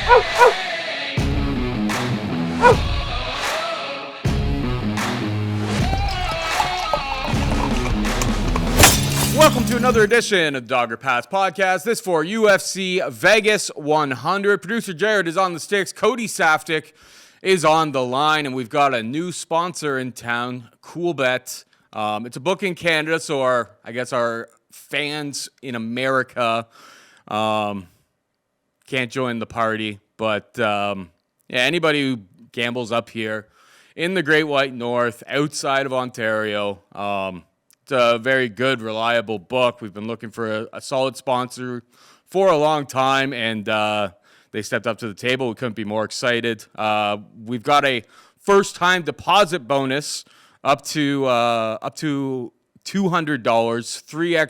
Welcome to another edition of Dogger Pass Podcast. This for UFC Vegas 100. Producer Gerald is on the sticks. Cody Saftik is on the line, and we've got a new sponsor in town, Coolbet. It's a book in Canada, so our fans in America can't join the party. But anybody who gambles up here in the Great White North, outside of Ontario, it's a very good, reliable book. We've been looking for a solid sponsor for a long time, and they stepped up to the table. We couldn't be more excited. We've got a first-time deposit bonus up to $200, 3x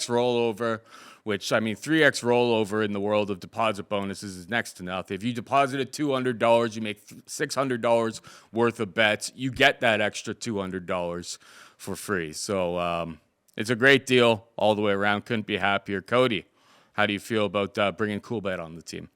rollover, which, 3x rollover in the world of deposit bonuses is next to nothing. If you deposited $200, you make $600 worth of bets. You get that extra $200 for free. So it's a great deal all the way around. Couldn't be happier. Cody, how do you feel about bringing Coolbet on the team?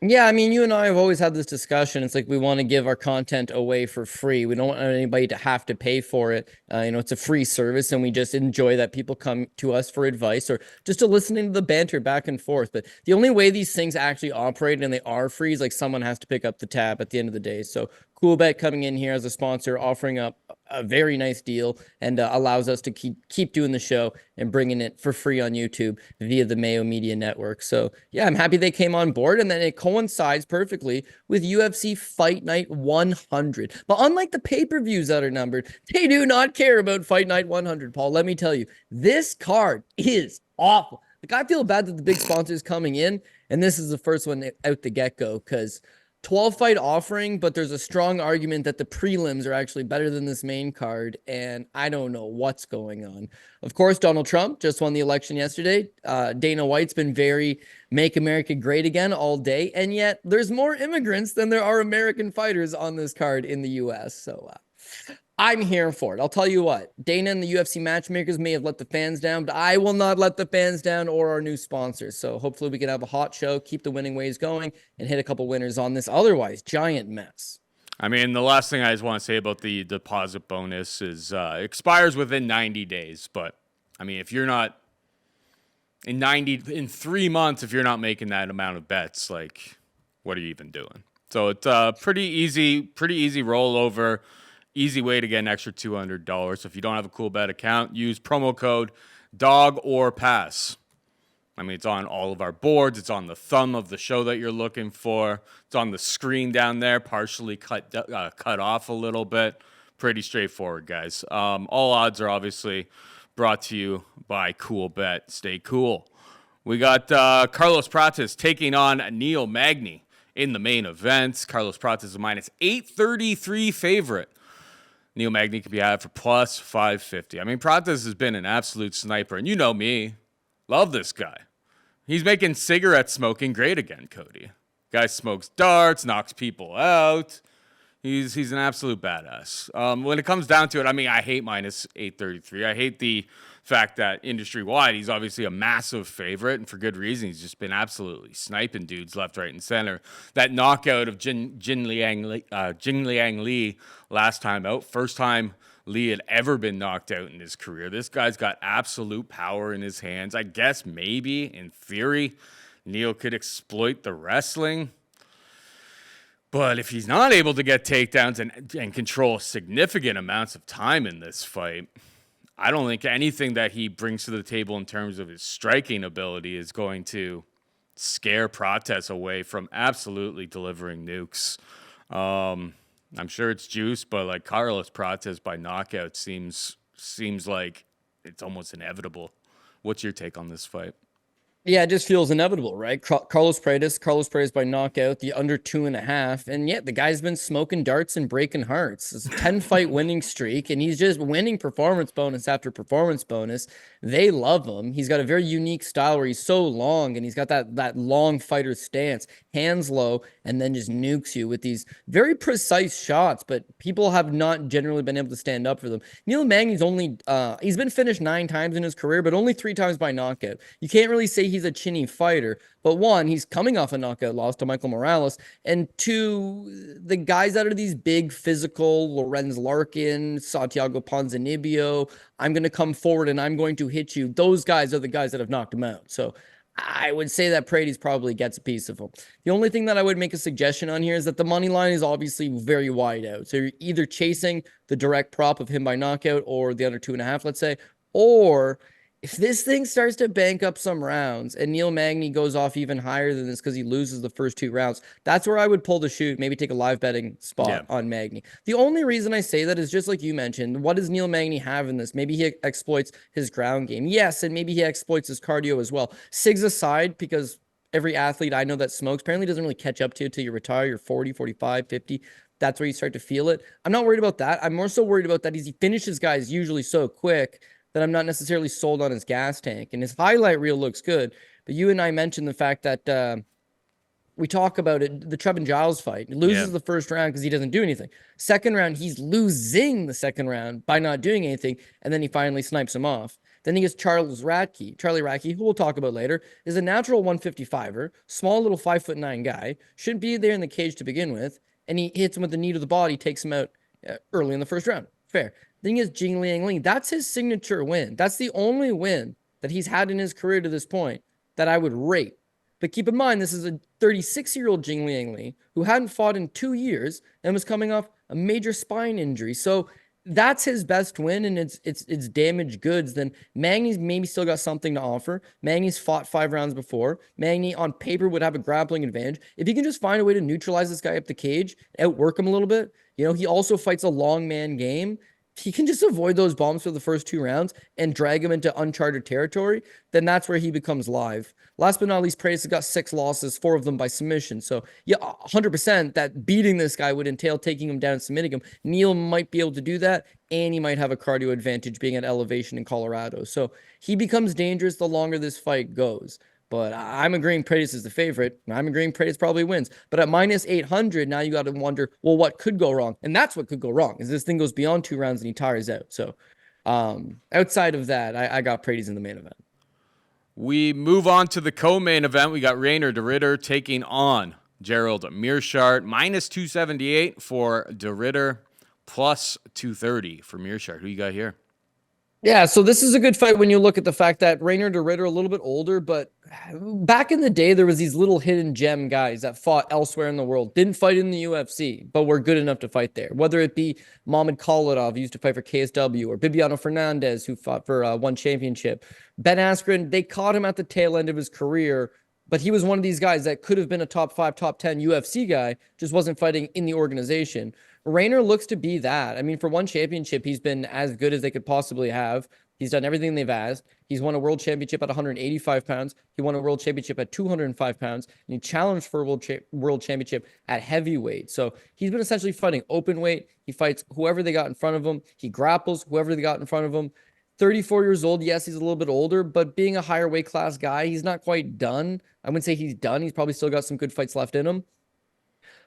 Yeah, you and I have always had this discussion. It's like we want to give our content away for free. We don't want anybody to have to pay for it. It's a free service, and we just enjoy that people come to us for advice or just to listening to the banter back and forth. But the only way these things actually operate and they are free is like someone has to pick up the tab at the end of the day. So Coolbet coming in here as a sponsor, offering up a very nice deal, and allows us to keep doing the show and bringing it for free on YouTube via the Mayo Media Network. So yeah, I'm happy they came on board, and then it coincides perfectly with UFC Fight Night 100. But unlike the pay-per-views that are numbered, they do not care about Fight Night 100, Paul. Let me tell you, this card is awful. Like, I feel bad that the big sponsors coming in, and this is the first one out the get-go, because 12 fight offering, but there's a strong argument that the prelims are actually better than this main card, and I don't know what's going on. Of course, Donald Trump just won the election yesterday. Dana White's been very make America great again all day, and yet there's more immigrants than there are American fighters on this card in the U.S., so I'm here for it. I'll tell you what, Dana and the UFC matchmakers may have let the fans down, but I will not let the fans down or our new sponsors. So hopefully we can have a hot show, keep the winning ways going, and hit a couple winners on this otherwise giant mess. The last thing I just want to say about the deposit bonus is it expires within 90 days. But, if you're not in 3 months, if you're not making that amount of bets, like, what are you even doing? So it's pretty easy rollover. Easy way to get an extra $200. So if you don't have a Coolbet account, use promo code DOG or PASS. It's on all of our boards. It's on the thumb of the show that you're looking for. It's on the screen down there, partially cut off a little bit. Pretty straightforward, guys. All odds are obviously brought to you by Coolbet. Stay cool. We got Carlos Prates taking on Neil Magny in the main event. Carlos Prates is a minus 833 favorite. Neil Magny could be had for plus 550. Prates has been an absolute sniper, and you know me. Love this guy. He's making cigarette smoking great again, Cody. Guy smokes darts, knocks people out. He's an absolute badass. When it comes down to it, I hate minus 833. I hate the fact that industry-wide, he's obviously a massive favorite, and for good reason. He's just been absolutely sniping dudes left, right, and center. That knockout of Jin Liang Li last time out, first time Lee had ever been knocked out in his career. This guy's got absolute power in his hands. I guess maybe, in theory, Neil could exploit the wrestling. But if he's not able to get takedowns and control significant amounts of time in this fight, I don't think anything that he brings to the table in terms of his striking ability is going to scare Prates away from absolutely delivering nukes. I'm sure it's juice, but like Carlos Prates by knockout seems like it's almost inevitable. What's your take on this fight? Yeah, it just feels inevitable, right? Carlos Prates by knockout, the under 2.5. And yet the guy's been smoking darts and breaking hearts. It's a 10-fight winning streak, and he's just winning performance bonus after performance bonus. They love him. He's got a very unique style where he's so long, and he's got that long fighter stance, hands low, and then just nukes you with these very precise shots, but people have not generally been able to stand up for them. Neil Magny's only, he's been finished 9 times in his career, but only 3 times by knockout. You can't really say he's a chinny fighter, but one, he's coming off a knockout loss to Michael Morales, and two, the guys that are these big physical, Lorenz Larkin, Santiago Ponzinibbio, I'm going to come forward and I'm going to hit you. Those guys are the guys that have knocked him out. So I would say that Prates probably gets a piece of him. The only thing that I would make a suggestion on here is that the money line is obviously very wide out. So you're either chasing the direct prop of him by knockout or the under 2.5, let's say, or if this thing starts to bank up some rounds and Neil Magny goes off even higher than this because he loses the first 2 rounds, that's where I would pull the shoot, maybe take a live betting spot on Magny. The only reason I say that is just like you mentioned, what does Neil Magny have in this? Maybe he exploits his ground game. Yes, and maybe he exploits his cardio as well. SIGs aside, because every athlete I know that smokes apparently doesn't really catch up to you until you retire. You're 40, 45, 50. That's where you start to feel it. I'm not worried about that. I'm more so worried about that he finishes guys usually so quick that I'm not necessarily sold on his gas tank. And his highlight reel looks good. But you and I mentioned the fact that we talk about it, the Trevin Giles fight. He loses the first round because he doesn't do anything. Second round, he's losing the second round by not doing anything. And then he finally snipes him off. Then he gets Charlie Radtke, who we'll talk about later, is a natural 155er, small little 5'9" guy, shouldn't be there in the cage to begin with. And he hits him with the knee to the body, takes him out early in the first round. Fair. Then he has Jingliang Ling. That's his signature win. That's the only win that he's had in his career to this point that I would rate. But keep in mind, this is a 36-year-old Jingliang Ling who hadn't fought in 2 years and was coming off a major spine injury. So that's his best win, and it's damaged goods. Then Magny's maybe still got something to offer. Magny's fought 5 rounds before. Magny on paper would have a grappling advantage. If he can just find a way to neutralize this guy up the cage, outwork him a little bit. He also fights a long man game. He can just avoid those bombs for the first 2 rounds and drag him into uncharted territory, then that's where he becomes live. Last but not least, Prates has got 6 losses, 4 of them by submission. So, 100% that beating this guy would entail taking him down and submitting him. Neil might be able to do that, and he might have a cardio advantage being at elevation in Colorado. So, he becomes dangerous the longer this fight goes. But I'm agreeing Prates is the favorite. I'm agreeing Prates probably wins. But at minus 800, now you got to wonder, well, what could go wrong? And that's what could go wrong, is this thing goes beyond 2 rounds and he tires out. So outside of that, I got Prates in the main event. We move on to the co-main event. We got Reiner de Ridder taking on Gerald Meerschaert. Minus 278 for de Ridder, plus 230 for Meerschaert. Who you got here? Yeah, so this is a good fight when you look at the fact that Reiner de Ridder a little bit older, but back in the day, there was these little hidden gem guys that fought elsewhere in the world, didn't fight in the UFC, but were good enough to fight there. Whether it be Mohamed Khalidov, who used to fight for KSW, or Bibiano Fernandez, who fought for one championship. Ben Askren, they caught him at the tail end of his career, but he was one of these guys that could have been a top 5, top 10 UFC guy, just wasn't fighting in the organization. Reiner looks to be that. I mean, for one championship, he's been as good as they could possibly have. He's done everything they've asked. He's won a world championship at 185 pounds. He won a world championship at 205 pounds. And he challenged for a world championship at heavyweight. So he's been essentially fighting open weight. He fights whoever they got in front of him. He grapples whoever they got in front of him. 34 years old. Yes, he's a little bit older, but being a higher weight class guy, he's not quite done. I wouldn't say he's done. He's probably still got some good fights left in him.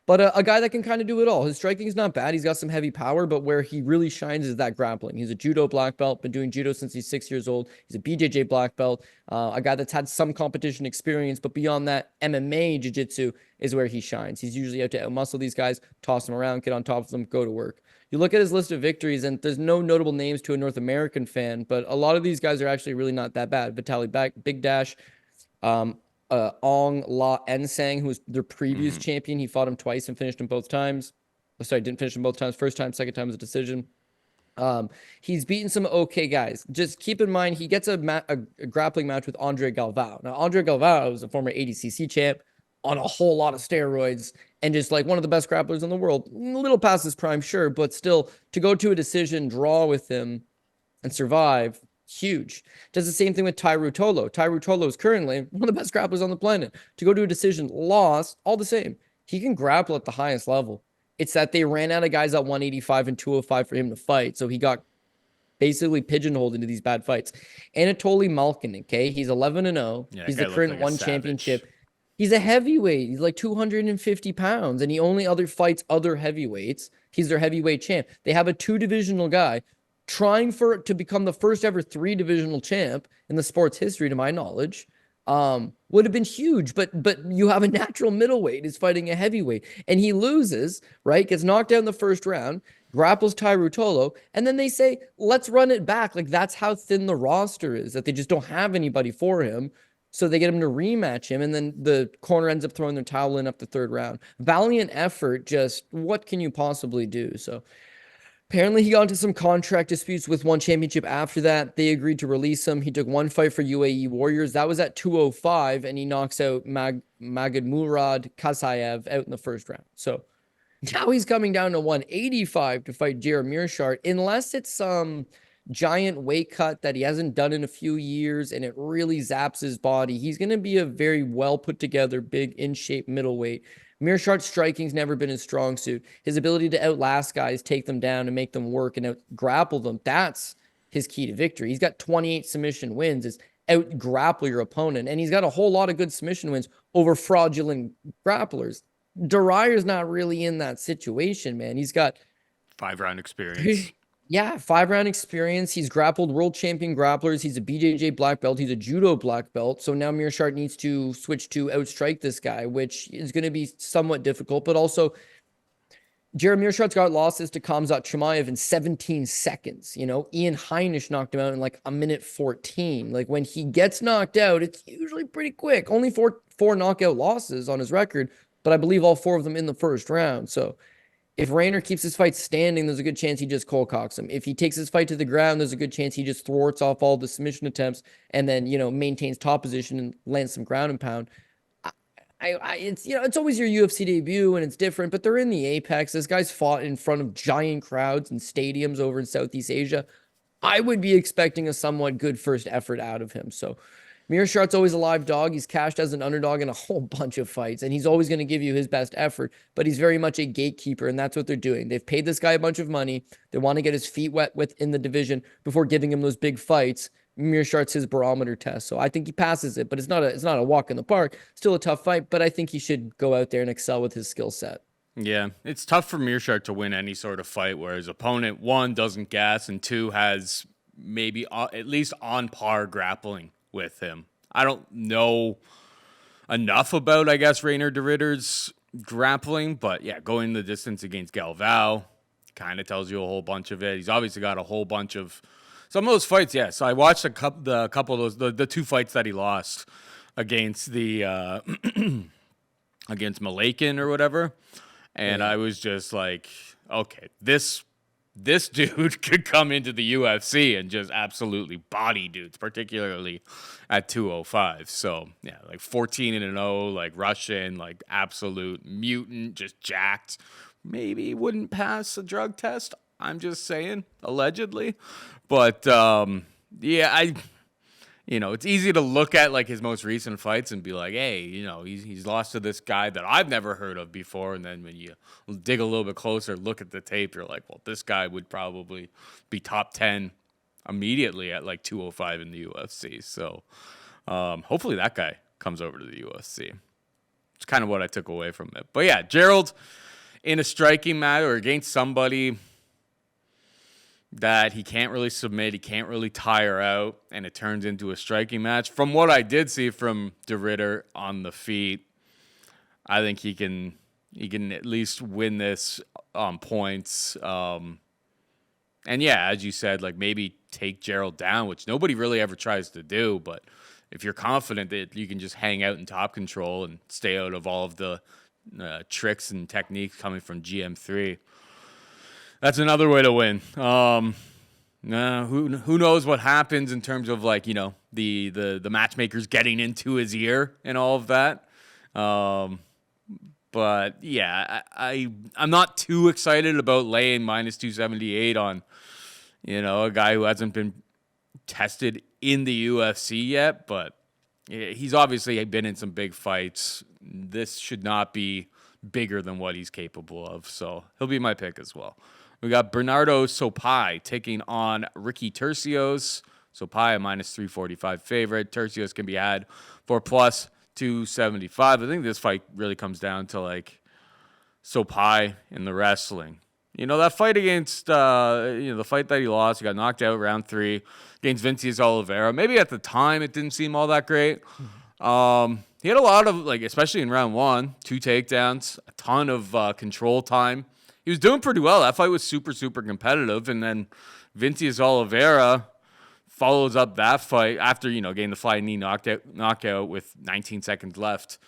But a guy that can kind of do it all. His striking is not bad. He's got some heavy power, but where he really shines is that grappling. He's a judo black belt, been doing judo since he's 6 years old. He's a BJJ black belt, a guy that's had some competition experience, but beyond that, MMA jiu-jitsu is where he shines. He's usually out to outmuscle these guys, toss them around, get on top of them, go to work. You look at his list of victories, and there's no notable names to a North American fan, but a lot of these guys are actually really not that bad. Vitaly Big Dash, Ong La Ensang, who was their previous champion. He fought him twice and finished him both times. Oh, sorry, didn't finish him both times. First time, second time was a decision. He's beaten some okay guys. Just keep in mind, he gets a grappling match with Andre Galvao. Now, Andre Galvao was a former ADCC champ on a whole lot of steroids and just like one of the best grapplers in the world. A little past his prime, sure, but still, to go to a decision draw with him and survive, huge. Does the same thing with Tairu Tolo. Tairu Tolo is currently one of the best grapplers on the planet. To go to a decision, lost, all the same. He can grapple at the highest level. It's that they ran out of guys at 185 and 205 for him to fight, so he got basically pigeonholed into these bad fights. Anatoly Malkin, okay? He's 11-0. Yeah, he's the current one championship. He's a heavyweight. He's like 250 pounds, and he only fights other heavyweights. He's their heavyweight champ. They have a 2-divisional guy trying to become the first ever 3-divisional champ in the sport's history, to my knowledge. would have been huge. But you have a natural middleweight is fighting a heavyweight, and he loses, right? Gets knocked out in the first round, grapples Tairu Tolo, and then they say, let's run it back. Like, that's how thin the roster is, that they just don't have anybody for him. So they get him to rematch him, and then the corner ends up throwing their towel in up the third round. Valiant effort, just what can you possibly do? So apparently he got into some contract disputes with One Championship after that. They agreed to release him. He took one fight for UAE Warriors. That was at 205, and he knocks out Magomedmurad Kasayev out in the first round. So now he's coming down to 185 to fight Gerald Meerschaert, unless it's some giant weight cut that he hasn't done in a few years and it really zaps his body. He's going to be a very well put together, big in shape middleweight. Meerschaert's striking's never been his strong suit. His ability to outlast guys, take them down and make them work and out grapple them, that's his key to victory. He's got 28 submission wins, is out grapple your opponent, and he's got a whole lot of good submission wins over fraudulent grapplers. Durayer's not really in that situation, man. He's got 5-round experience. Yeah, 5-round experience. He's grappled world champion grapplers. He's a BJJ black belt. He's a judo black belt. So now Meerschaert needs to switch to outstrike this guy, which is going to be somewhat difficult. But also, Gerald Meerschaert's got losses to Khamzat Chimaev in 17 seconds. You know, Ian Heinisch knocked him out in like a minute 14. Like, when he gets knocked out, it's usually pretty quick. Only four knockout losses on his record, but I believe all 4 of them in the first round. So if Reiner keeps his fight standing, there's a good chance he just cold cocks him. If he takes his fight to the ground, there's a good chance he just thwarts off all the submission attempts and then, you know, maintains top position and lands some ground and pound. It's, you know, it's always your UFC debut and it's different, but they're in the apex. This guy's fought in front of giant crowds and stadiums over in Southeast Asia. I would be expecting a somewhat good first effort out of him. So Meerschaert's always a live dog. He's cashed as an underdog in a whole bunch of fights, and he's always going to give you his best effort, but he's very much a gatekeeper, and that's what they're doing. They've paid this guy a bunch of money. They want to get his feet wet within the division before giving him those big fights. Meerschaert's his barometer test, so I think he passes it, but it's not a walk in the park. Still a tough fight, but I think he should go out there and excel with his skill set. Yeah, it's tough for Meerschaert to win any sort of fight where his opponent, 1, doesn't gas, and 2, has maybe at least on par grappling with him. I don't know enough about, I guess, Reiner de Ridder's grappling, but yeah, going the distance against Galvao kind of tells you a whole bunch of it. He's obviously got a whole bunch of some of those fights. Yeah, so I watched the couple of those, the 2 fights that he lost against the against Malakin or whatever, and I was just like, okay, this dude could come into the UFC and just absolutely body dudes, particularly at 205. So, yeah, like 14-0, like Russian, like absolute mutant, just jacked. Maybe wouldn't pass a drug test. I'm just saying, allegedly. But, yeah, it's easy to look at like his most recent fights and be like, hey, he's lost to this guy that I've never heard of before. And then when you dig a little bit closer, look at the tape, you're like, well, this guy would probably be top 10 immediately at like 205 in the UFC. So hopefully that guy comes over to the UFC. It's kind of what I took away from it. But yeah, Gerald in a striking match or against somebody that he can't really submit, he can't really tire out, and it turns into a striking match. From what I did see from de Ridder on the feet, I think he can at least win this on points. And yeah, as you said, like maybe take Gerald down, which nobody really ever tries to do. But if you're confident that you can just hang out in top control and stay out of all of the tricks and techniques coming from GM3, that's another way to win. Who knows what happens in terms of like, the matchmakers getting into his ear and all of that. But yeah, I'm not too excited about laying minus 278 on, a guy who hasn't been tested in the UFC yet, but he's obviously been in some big fights. This should not be bigger than what he's capable of. So he'll be my pick as well. We got Bernardo Sopaj taking on Ricky Turcios. Sopaj a minus 345 favorite. Turcios can be had for plus 275. I think this fight really comes down to like Sopaj in the wrestling. That fight against, the fight that he lost, he got knocked out round 3 against Vincius Oliveira. Maybe at the time it didn't seem all that great. He had a lot of, like, especially in round 1, 2 takedowns, a ton of control time. He was doing pretty well. That fight was super, super competitive. And then Vincius Oliveira follows up that fight after, getting the flying knee knockout with 19 seconds left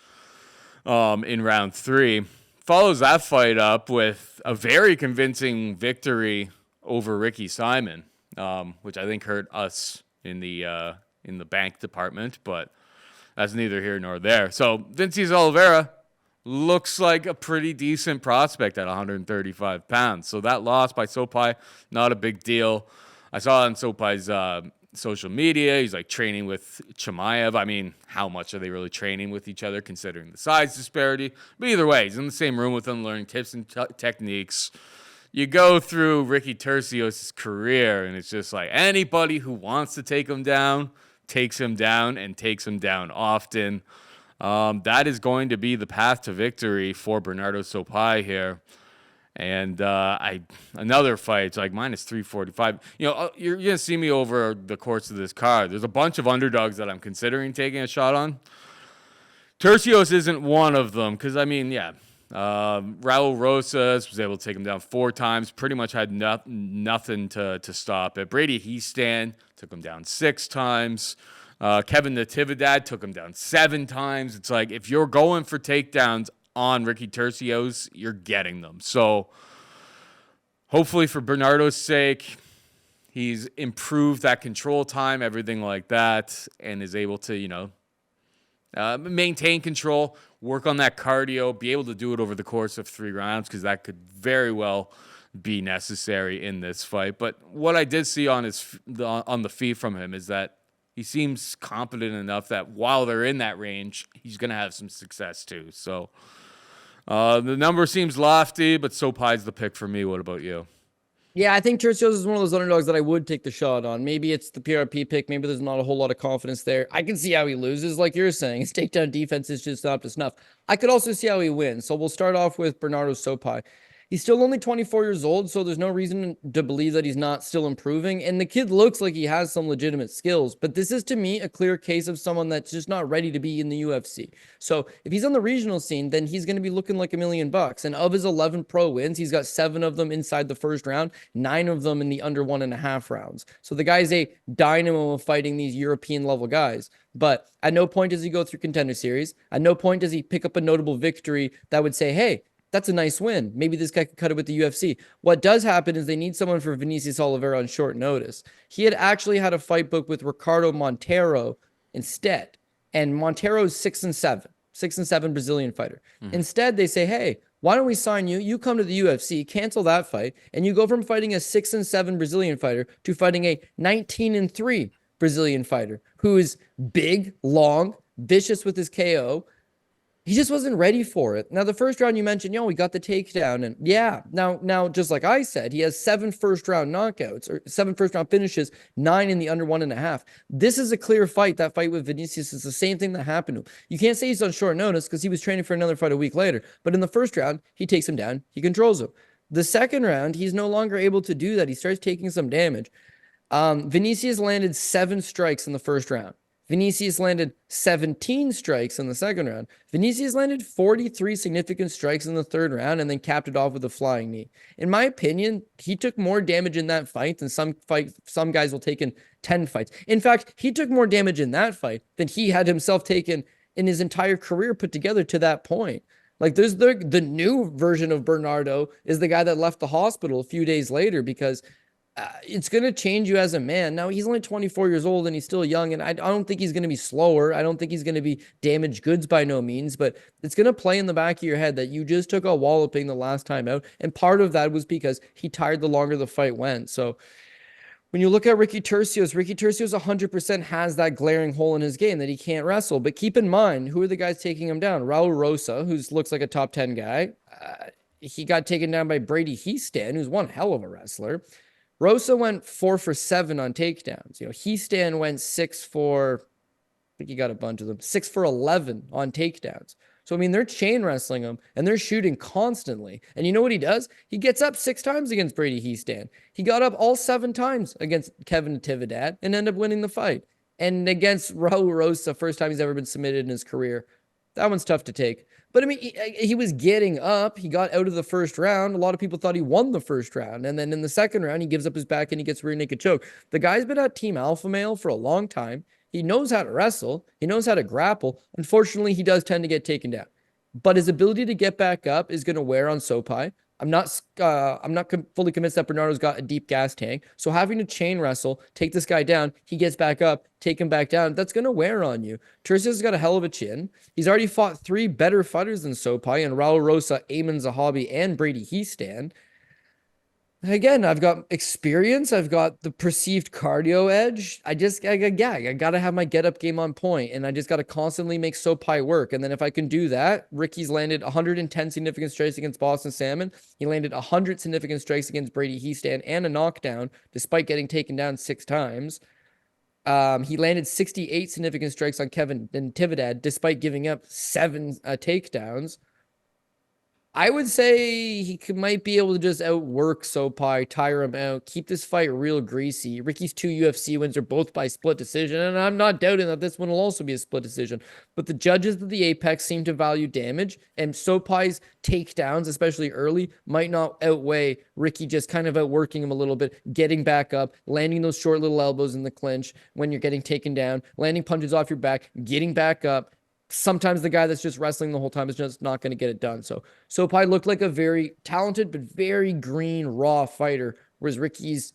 in round 3. Follows that fight up with a very convincing victory over Ricky Simon, which I think hurt us in the bank department, but that's neither here nor there. So Vincius Oliveira looks like a pretty decent prospect at 135 pounds. So that loss by Sopaj, not a big deal. I saw on Sopaj's social media, he's like training with Chimaev. I mean, how much are they really training with each other considering the size disparity? But either way, he's in the same room with them learning tips and techniques. You go through Ricky Turcios' career, and it's just like anybody who wants to take him down takes him down and takes him down often. That is going to be the path to victory for Bernardo Sopaj here. And another fight, it's like minus 345. You're going to see me over the course of this card. There's a bunch of underdogs that I'm considering taking a shot on. Turcios isn't one of them because, Raul Rosas was able to take him down 4 times, pretty much had nothing to stop it. Brady Heastan took him down 6 times. Kevin Natividad took him down 7 times. It's like if you're going for takedowns on Ricky Turcios, you're getting them. So hopefully for Bernardo's sake, he's improved that control time, everything like that, and is able to, maintain control, work on that cardio, be able to do it over the course of 3 rounds because that could very well be necessary in this fight. But what I did see on the feed from him is that he seems confident enough that while they're in that range, he's going to have some success too. So the number seems lofty, but Sopaj's the pick for me. What about you? Yeah, I think Turcios is one of those underdogs that I would take the shot on. Maybe it's the PRP pick. Maybe there's not a whole lot of confidence there. I can see how he loses, like you're saying. His takedown defense is just not up to snuff. I could also see how he wins. So we'll start off with Bernardo Sopaj. He's still only 24 years old, so there's no reason to believe that he's not still improving. And the kid looks like he has some legitimate skills. But this is, to me, a clear case of someone that's just not ready to be in the UFC. So if he's on the regional scene, then he's going to be looking like $1 million. And of his 11 pro wins, he's got 7 of them inside the first round, 9 of them in the under 1.5 rounds. So the guy's a dynamo of fighting these European level guys. But at no point does he go through Contender Series. At no point does he pick up a notable victory that would say, hey, that's a nice win. Maybe this guy could cut it with the UFC. What does happen is they need someone for Vinicius Oliveira on short notice. He had actually had a fight book with Ricardo Monteiro instead. And Montero's 6-7 Brazilian fighter. Instead, they say, hey, why don't we sign you? You come to the UFC, cancel that fight, and you go from fighting a 6-7 Brazilian fighter to fighting a 19-3 Brazilian fighter who is big, long, vicious with his KO. He just wasn't ready for it. Now, the first round you mentioned, we got the takedown. And yeah, now, just like I said, he has 7 first-round knockouts or 7 first-round finishes, 9 in the under 1.5. This is a clear fight. That fight with Vinicius is the same thing that happened to him. You can't say he's on short notice because he was training for another fight a week later. But in the first round, he takes him down. He controls him. The second round, he's no longer able to do that. He starts taking some damage. Vinicius landed 7 strikes in the first round. Vinicius landed 17 strikes in the second round. Vinicius landed 43 significant strikes in the third round and then capped it off with a flying knee. In my opinion, he took more damage in that fight than some guys will take in 10 fights. In fact, he took more damage in that fight than he had himself taken in his entire career put together to that point. Like, there's the new version of Bernardo is the guy that left the hospital a few days later because it's going to change you as a man. Now, he's only 24 years old and he's still young, and I don't think he's going to be slower. I don't think he's going to be damaged goods by no means, but it's going to play in the back of your head that you just took a walloping the last time out, and part of that was because he tired the longer the fight went. So when you look at Ricky Turcios 100% has that glaring hole in his game that he can't wrestle. But keep in mind, who are the guys taking him down? Raul Rosa, who looks like a top 10 guy. He got taken down by Brady Heastan, who's one hell of a wrestler. Rosa went 4 for 7 on takedowns. Heastan went 6 for, I think he got a bunch of them, 6 for 11 on takedowns. So, I mean, they're chain wrestling him and they're shooting constantly. And you know what he does? He gets up 6 times against Brady Heastan. He got up all 7 times against Kevin Natividad and ended up winning the fight. And against Raul Rosa, first time he's ever been submitted in his career. That one's tough to take. But I mean, he was getting up. He got out of the first round. A lot of people thought he won the first round. And then in the second round, he gives up his back and he gets rear naked choke. The guy's been at Team Alpha Male for a long time. He knows how to wrestle. He knows how to grapple. Unfortunately, he does tend to get taken down. But his ability to get back up is going to wear on Sopaj. I'm not fully convinced that Bernardo's got a deep gas tank. So having to chain wrestle, take this guy down, he gets back up, take him back down, that's going to wear on you. Turcios has got a hell of a chin. He's already fought 3 better fighters than Sopaj, and Raul Rosa, Ayman Zahabi, and Brady Heastan. Again, I've got experience. I've got the perceived cardio edge. I got to have my get-up game on point, and I just got to constantly make Sopaj work. And then if I can do that, Ricky's landed 110 significant strikes against Boston Salmon. He landed 100 significant strikes against Brady Heastan and a knockdown, despite getting taken down 6 times. He landed 68 significant strikes on Kevin Natividad, despite giving up 7 takedowns. I would say he might be able to just outwork Sopaj, tire him out, keep this fight real greasy. Ricky's 2 UFC wins are both by split decision, and I'm not doubting that this one will also be a split decision. But the judges of the Apex seem to value damage, and Sopaj's takedowns, especially early, might not outweigh Ricky just kind of outworking him a little bit, getting back up, landing those short little elbows in the clinch when you're getting taken down, landing punches off your back, getting back up. Sometimes the guy that's just wrestling the whole time is just not going to get it done. So Sopaj looked like a very talented but very green, raw fighter, whereas Ricky's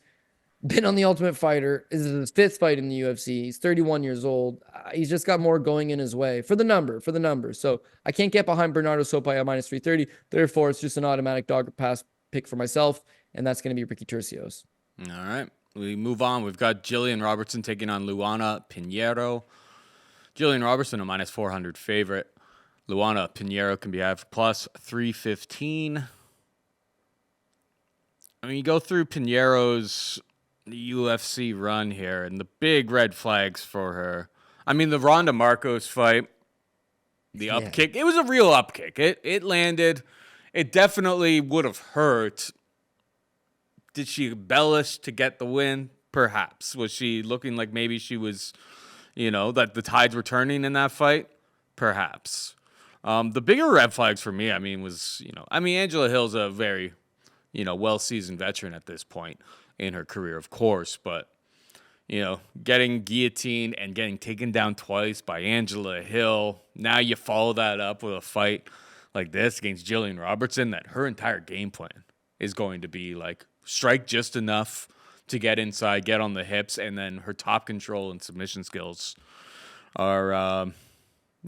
been on the Ultimate Fighter. This is his 5th fight in the UFC. He's 31 years old. He's just got more going in his way for the number. So I can't get behind Bernardo Sopaj at minus 330. Therefore, it's just an automatic dog pass pick for myself, and that's going to be Ricky Turcios. All right. We move on. We've got Gillian Robertson taking on Luana Pinheiro. Gillian Robertson, a minus 400 favorite. Luana Pinheiro can be have plus 315. I mean, you go through Pinheiro's UFC run here, and the big red flags for her. I mean, the Ronda Marcos fight, the up kick, it was a real up kick. It landed. It definitely would have hurt. Did she embellish to get the win? Perhaps. Was she looking like maybe she was... that the tides were turning in that fight? Perhaps. The bigger red flags for me, was, Angela Hill's a very, well-seasoned veteran at this point in her career, of course. But, getting guillotined and getting taken down twice by Angela Hill. Now you follow that up with a fight like this against Gillian Robertson, that her entire game plan is going to be like strike just enough to get inside, get on the hips, and then her top control and submission skills are,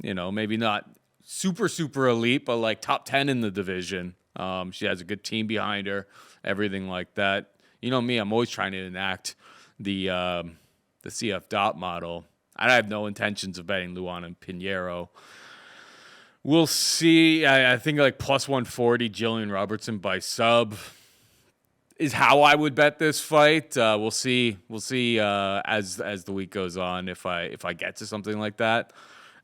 maybe not super, super elite, but like top 10 in the division. She has a good team behind her, everything like that. You know me, I'm always trying to enact the CF Dot model. I have no intentions of betting Luana Pinheiro. We'll see. I think like plus 140 Gillian Robertson by sub is how I would bet this fight. We'll see. We'll see as the week goes on if I get to something like that.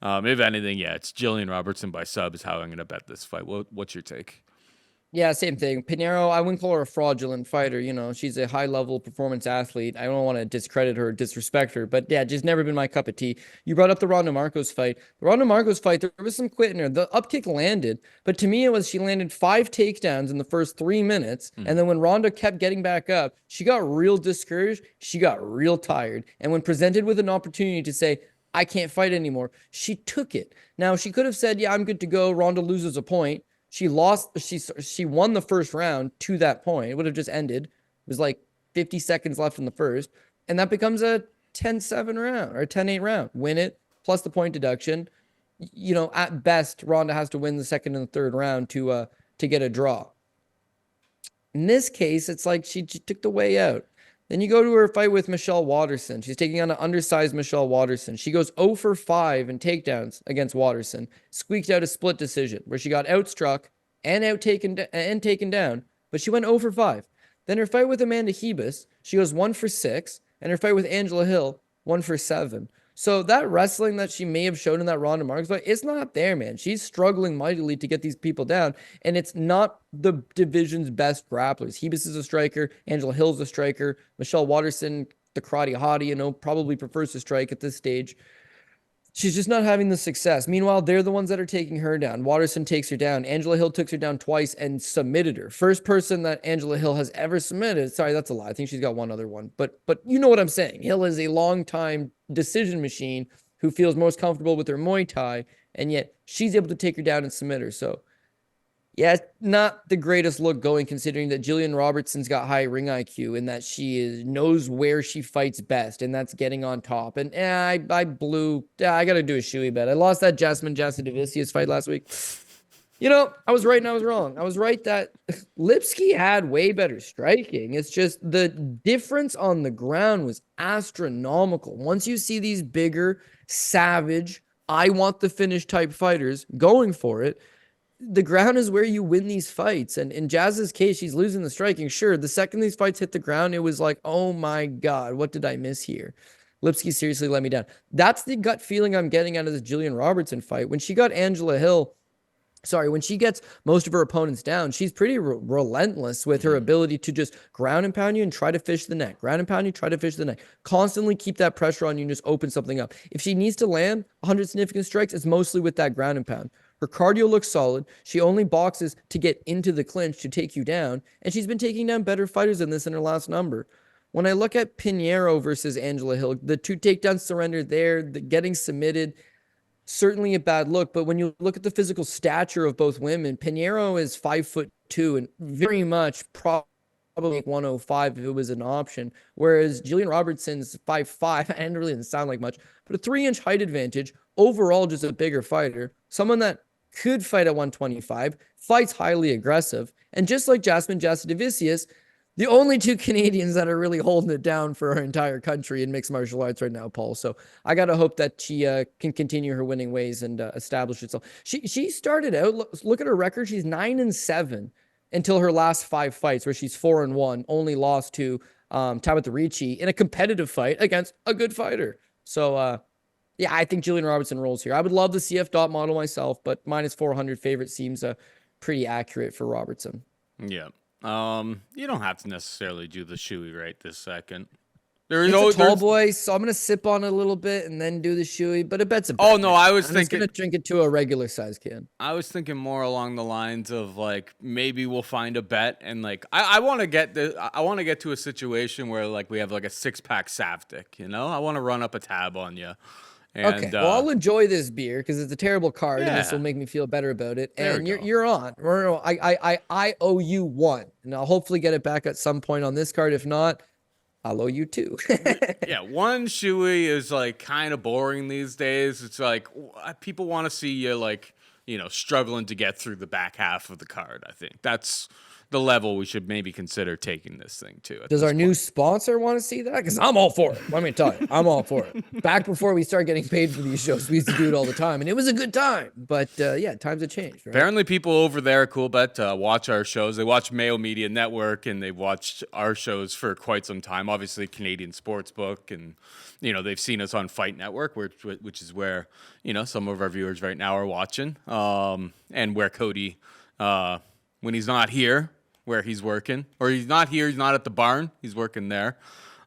If anything, it's Gillian Robertson by sub is how I'm going to bet this fight. What's your take? Yeah, same thing. Pinheiro, I wouldn't call her a fraudulent fighter. She's a high-level performance athlete. I don't want to discredit her or disrespect her, but yeah, just never been my cup of tea. You brought up the Ronda Marcos fight. The Ronda Marcos fight, there was some quit in her. The up kick landed, but to me, it was she landed 5 takedowns in the first 3 minutes, and then when Ronda kept getting back up, she got real discouraged. She got real tired, and when presented with an opportunity to say, I can't fight anymore, she took it. Now, she could have said, yeah, I'm good to go. Ronda loses a point. She lost. She won the first round to that point. It would have just ended. It was like 50 seconds left in the first. And that becomes a 10-7 round or a 10-8 round. Win it, plus the point deduction. At best, Ronda has to win the second and the third round to get a draw. In this case, it's like she took the way out. Then you go to her fight with Michelle Waterson. She's taking on an undersized Michelle Waterson. She goes 0 for 5 in takedowns against Waterson. Squeaked out a split decision where she got outstruck and taken down, but she went 0 for 5. Then her fight with Amanda Hebus, she goes 1 for 6, and her fight with Angela Hill, 1 for 7. So that wrestling that she may have shown in that Ronda Marcos fight, it's not there, man. She's struggling mightily to get these people down, and it's not the division's best grapplers. Hebus is a striker. Angela Hill's a striker. Michelle Waterson the karate hottie, probably prefers to strike at this stage. She's just not having the success. Meanwhile, they're the ones that are taking her down. Waterson takes her down. Angela Hill took her down twice and submitted her. First person that Angela Hill has ever submitted. Sorry, that's a lie. I think she's got one other one. But you know what I'm saying. Hill is a long-time decision machine who feels most comfortable with her Muay Thai, and yet she's able to take her down and submit her. So, yeah, it's not the greatest look going, considering that Gillian Robertson's got high ring IQ and that she knows where she fights best, and that's getting on top. And I blew. I got to do a shoey bet. I lost that Jasmine Jasudavicius fight last week. I was right and I was wrong. I was right that Lipski had way better striking. It's just the difference on the ground was astronomical. Once you see these bigger, savage, I want the finish type fighters going for it, the ground is where you win these fights. And in Jazz's case, she's losing the striking. Sure, the second these fights hit the ground, it was like, oh my God, what did I miss here? Lipski seriously let me down. That's the gut feeling I'm getting out of this Gillian Robertson fight. When she got when she gets most of her opponents down, she's pretty relentless with her ability to just ground and pound you and try to fish the neck. Ground and pound you, try to fish the neck. Constantly keep that pressure on you and just open something up. If she needs to land 100 significant strikes, it's mostly with that ground and pound. Her cardio looks solid. She only boxes to get into the clinch to take you down, and she's been taking down better fighters than this in her last number. When I look at Pinheiro versus Angela Hill, the 2 takedowns surrendered there, the getting submitted, certainly a bad look. But when you look at the physical stature of both women, Pinheiro is 5'2" and very much probably 105 if it was an option, whereas Gillian Robertson's 5'5", and really didn't sound like much, but a 3-inch height advantage. Overall, just a bigger fighter, someone that could fight at 125, fights highly aggressive, and just like Jasmine Jasudavicius, the only 2 Canadians that are really holding it down for our entire country in mixed martial arts right now, Paul. So I got to hope that she can continue her winning ways and establish herself. She started out, look at her record, she's 9-7 until her last 5 fights, where she's 4-1, only lost to Tabitha Ricci in a competitive fight against a good fighter. So, yeah, I think Gillian Robertson rolls here. I would love the CF dot model myself, but -400 favorite seems pretty accurate for Robertson. Yeah. You don't have to necessarily do the shoey right this second. It's a tall boy, so I'm gonna sip on it a little bit and then do the shoey. But a bet's a bet. Oh no, I'm just gonna drink it to a regular size can. I was thinking more along the lines of like maybe we'll find a bet and like I want to get to a situation where like we have like a 6-pack Savtic. I want to run up a tab on you. And, okay, well, I'll enjoy this beer because it's a terrible card, and this will make me feel better about it. And you're on. I owe you 1, and I'll hopefully get it back at some point on this card. If not, I'll owe you 2. Yeah, 1 shoey is like kind of boring these days. It's like people want to see you like struggling to get through the back half of the card. I think that's the level we should maybe consider taking this thing to. Does our new sponsor want to see that? Because I'm all for it. Let me tell you, I'm all for it. Back before we started getting paid for these shows, we used to do it all the time, and it was a good time. But yeah, times have changed. Right? Apparently, people over there at CoolBet watch our shows. They watch Mayo Media Network, and they've watched our shows for quite some time. Obviously, Canadian Sportsbook, and they've seen us on Fight Network, which is where some of our viewers right now are watching, and where Cody, when he's not here, where he's working, or he's not here, he's not at the barn, he's working there.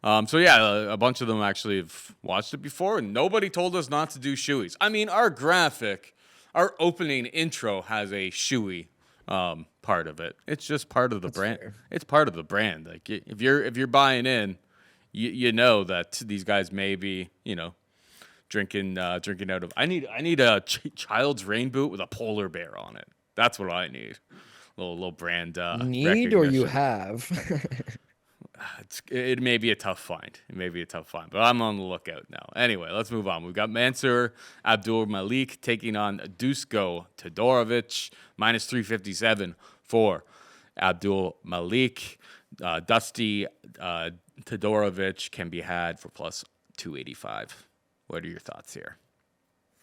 So yeah, a bunch of them actually have watched it before, and nobody told us not to do shoeys. I mean, our opening intro has a shoey part of it. It's just part of the brand. Fair. It's part of the brand. Like if you're buying in, you know that these guys may be drinking out of. I need a child's rain boot with a polar bear on it. That's what I need. Little brand need or you have. It may be a tough find. But I'm on the lookout now. Anyway, let's move on. We've got Mansur Abdul-Malik taking on Dusko Todorovic, -357 for Abdul-Malik. Dusty Todorovic can be had for +285. What are your thoughts here?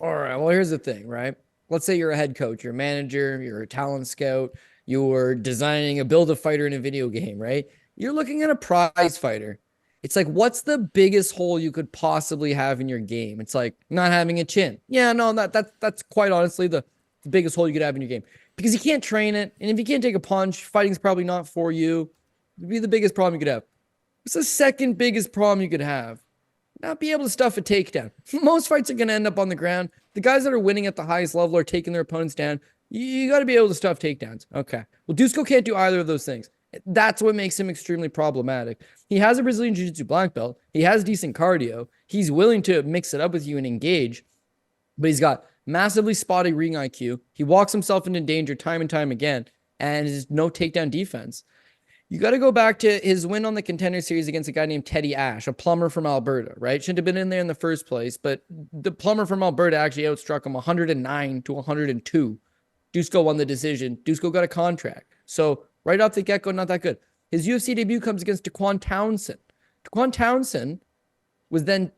All right. Well, here's the thing, right? Let's say you're a head coach, you're a manager, you're a talent scout, you're designing a build-a-fighter in a video game, right? You're looking at a prize fighter. It's like, what's the biggest hole you could possibly have in your game? It's like not having a chin. Yeah, no, that's quite honestly the biggest hole you could have in your game. Because you can't train it, and if you can't take a punch, fighting's probably not for you. It'd be the biggest problem you could have. What's the second biggest problem you could have? Not be able to stuff a takedown. Most fights are going to end up on the ground. The guys that are winning at the highest level are taking their opponents down. You got to be able to stuff takedowns. Okay. Well, Dusko can't do either of those things. That's what makes him extremely problematic. He has a Brazilian Jiu-Jitsu black belt. He has decent cardio. He's willing to mix it up with you and engage, but he's got massively spotty ring IQ. He walks himself into danger time and time again, and there's no takedown defense. You got to go back to his win on the Contender Series against a guy named Teddy Ash, a plumber from Alberta, right? Shouldn't have been in there in the first place, but the plumber from Alberta actually outstruck him 109 to 102. Dusko won the decision. Dusko got a contract. So right off the get-go, not that good. His UFC debut comes against Daquan Townsend. Daquan Townsend was then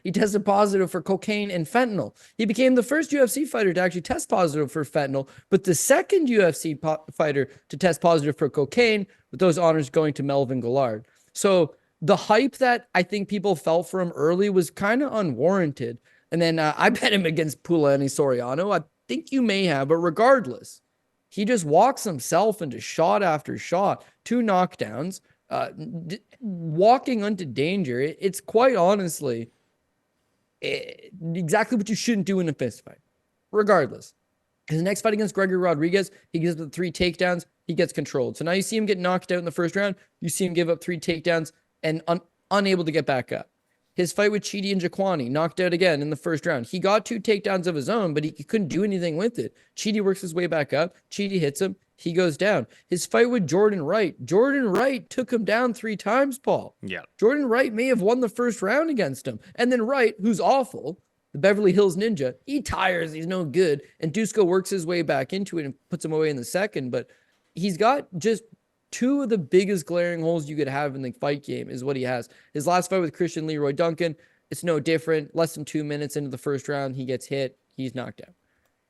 he tested positive for cocaine and fentanyl. He became the first UFC fighter to actually test positive for fentanyl, but the second UFC fighter to test positive for cocaine, with those honors going to Melvin Gillard. So the hype that I think people felt for him early was kind of unwarranted. And then I bet him against Pulani Soriano. I think you may have, but regardless, he just walks himself into shot after shot, 2 knockdowns, walking into danger. It's quite honestly exactly what you shouldn't do in a fist fight. Regardless, his next fight against Gregory Rodriguez, he gives up 3 takedowns. He gets controlled. So now you see him get knocked out in the first round. You see him give up 3 takedowns and unable to get back up. His fight with Chidi and Jaquani, knocked out again in the first round. He got 2 takedowns of his own, but he couldn't do anything with it. Chidi works his way back up. Chidi hits him. He goes down. His fight with Jordan Wright took him down 3 times, Paul. Yeah. Jordan Wright may have won the first round against him. And then Wright, who's awful, the Beverly Hills Ninja, he tires. He's no good. And Dusko works his way back into it and puts him away in the second. But he's got just 2 of the biggest glaring holes you could have in the fight game is what he has. His last fight with Christian Leroy Duncan, it's no different. Less than 2 minutes into the first round, he gets hit. He's knocked out.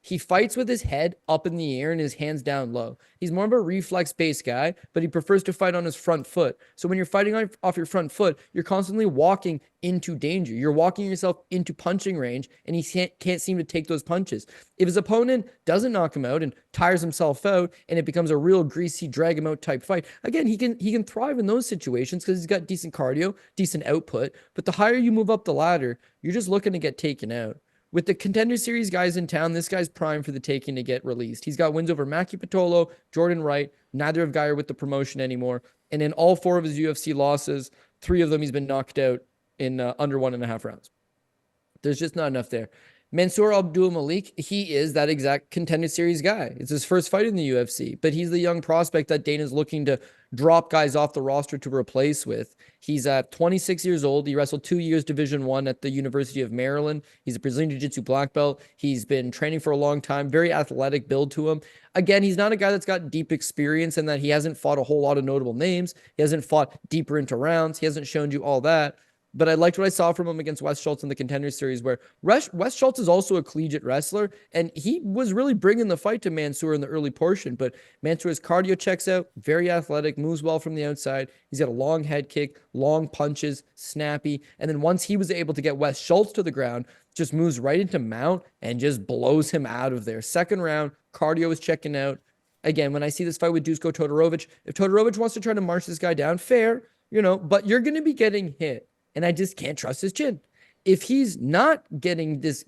He fights with his head up in the air and his hands down low. He's more of a reflex-based guy, but he prefers to fight on his front foot. So when you're fighting off your front foot, you're constantly walking into danger. You're walking yourself into punching range, and he can't seem to take those punches. If his opponent doesn't knock him out and tires himself out, and it becomes a real greasy, drag-him-out type fight, again, he can thrive in those situations because he's got decent cardio, decent output. But the higher you move up the ladder, you're just looking to get taken out. With the Contender Series guys in town, this guy's primed for the taking to get released. He's got wins over Maki Pitolo, Jordan Wright, neither of Guy are with the promotion anymore. And in all 4 of his UFC losses, 3 of them he's been knocked out in under 1.5 rounds. There's just not enough there. Mansur Abdul-Malik, he is that exact Contender Series guy. It's his first fight in the UFC, but he's the young prospect that Dana's looking to drop guys off the roster to replace with. He's 26 years old. He wrestled 2 years Division 1 at the University of Maryland. He's a Brazilian Jiu-Jitsu black belt. He's been training for a long time. Very athletic build to him. Again, he's not a guy that's got deep experience and that he hasn't fought a whole lot of notable names. He hasn't fought deeper into rounds. He hasn't shown you all that. But I liked what I saw from him against Wes Schultz in the Contender Series, where Wes Schultz is also a collegiate wrestler, and he was really bringing the fight to Mansur in the early portion. But Mansur's cardio checks out, very athletic, moves well from the outside. He's got a long head kick, long punches, snappy. And then once he was able to get Wes Schultz to the ground, just moves right into mount and just blows him out of there. Second round, cardio is checking out. Again, when I see this fight with Dusko Todorovic, if Todorovic wants to try to march this guy down, fair, but you're going to be getting hit. And I just can't trust his chin. If he's not getting this,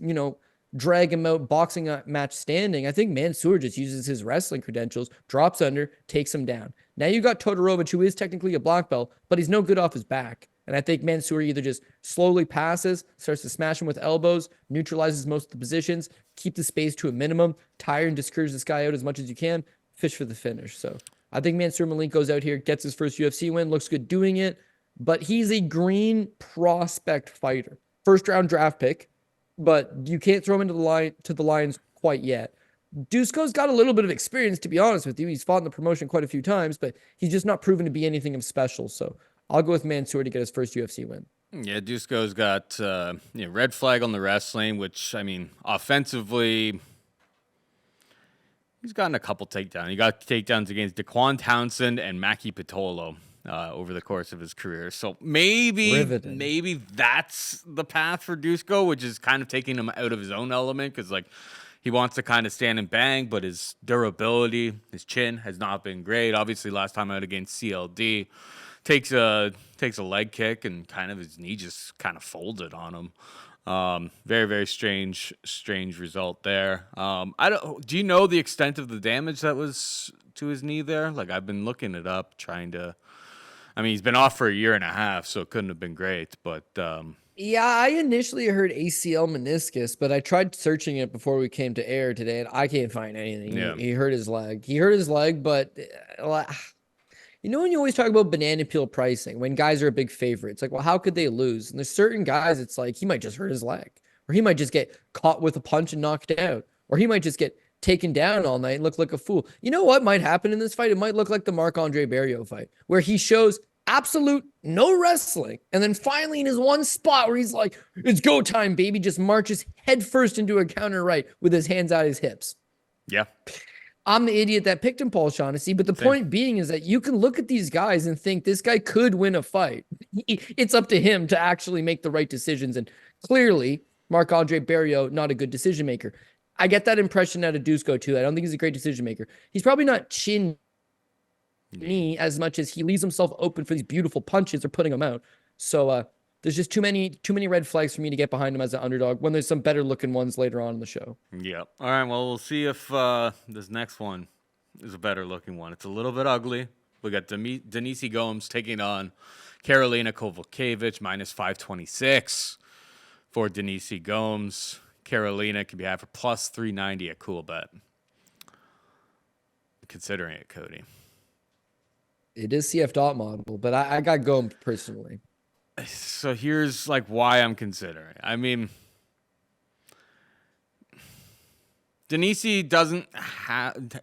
drag him out boxing match standing, I think Mansur just uses his wrestling credentials, drops under, takes him down. Now you got Todorovic, who is technically a black belt, but he's no good off his back. And I think Mansur either just slowly passes, starts to smash him with elbows, neutralizes most of the positions, keep the space to a minimum, tire and discourage this guy out as much as you can, fish for the finish. So I think Mansur Malik goes out here, gets his first UFC win, looks good doing it. But he's a green prospect fighter. First round draft pick, but you can't throw him into the Lions quite yet. Dusko's got a little bit of experience, to be honest with you. He's fought in the promotion quite a few times, but he's just not proven to be anything of special. So I'll go with Mansur to get his first UFC win. Yeah, Dusko's got red flag on the wrestling, which, offensively, he's gotten a couple takedowns. He got takedowns against Daquan Townsend and Maki Pitolo over the course of his career. So maybe that's the path for Dusko, which is kind of taking him out of his own element because, he wants to kind of stand and bang, but his durability, his chin has not been great. Obviously, last time out against CLD, takes a leg kick and kind of his knee just kind of folded on him. Very, very strange result there. Do you know the extent of the damage that was to his knee there? Like, I've been looking it up, trying to, I mean, he's been off for a year and a half, so it couldn't have been great, but, Yeah, I initially heard ACL meniscus, but I tried searching it before we came to air today, and I can't find anything. Yeah. He hurt his leg. He hurt his leg, but when you always talk about banana peel pricing, when guys are a big favorite, it's like, well, how could they lose? And there's certain guys, it's like he might just hurt his leg, or he might just get caught with a punch and knocked out, or he might just get taken down all night and look like a fool. You know what might happen in this fight? It might look like the Marc-Andre Barrios fight, where he shows absolute no wrestling, and then finally in his one spot where he's like, it's go time, baby, just marches headfirst into a counter right with his hands out his hips. Yeah. I'm the idiot that picked him, Paul Shaughnessy, but the point being is that you can look at these guys and think this guy could win a fight. It's up to him to actually make the right decisions, and clearly Marc-Andre Barrios, not a good decision maker. I get that impression out of Dusko too. I don't think he's a great decision maker. He's probably not chin knee as much as he leaves himself open for these beautiful punches or putting them out. So there's just too many red flags for me to get behind him as an underdog when there's some better looking ones later on in the show. Yeah. All right. Well, we'll see if this next one is a better looking one. It's a little bit ugly. We got Denise Gomes taking on Karolina Kowalkiewicz, minus 526 for Denise Gomes. Karolina can be had for plus 390 at Cool Bet. Considering it, Cody. It is CF dot model, but I got Gomes personally. So here's like why I'm considering. I mean, Denise doesn't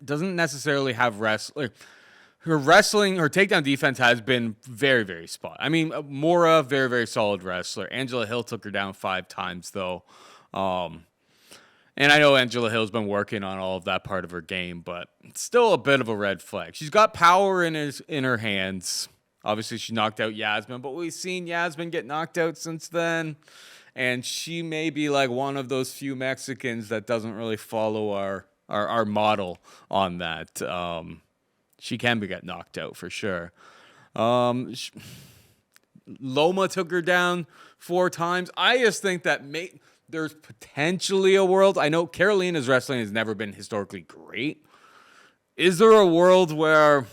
necessarily have wrestling. Her takedown defense has been very, very spot. I mean, Mora, very, very solid wrestler. Angela Hill took her down 5 times though. And I know Angela Hill's been working on all of that part of her game, but it's still a bit of a red flag. She's got power in her hands. Obviously, she knocked out Yasmin, but we've seen Yasmin get knocked out since then. And she may be like one of those few Mexicans that doesn't really follow our model on that. She can get knocked out for sure. Loma took her down 4 times. I just think that there's potentially a world. I know Karolina's wrestling has never been historically great. Is there a world where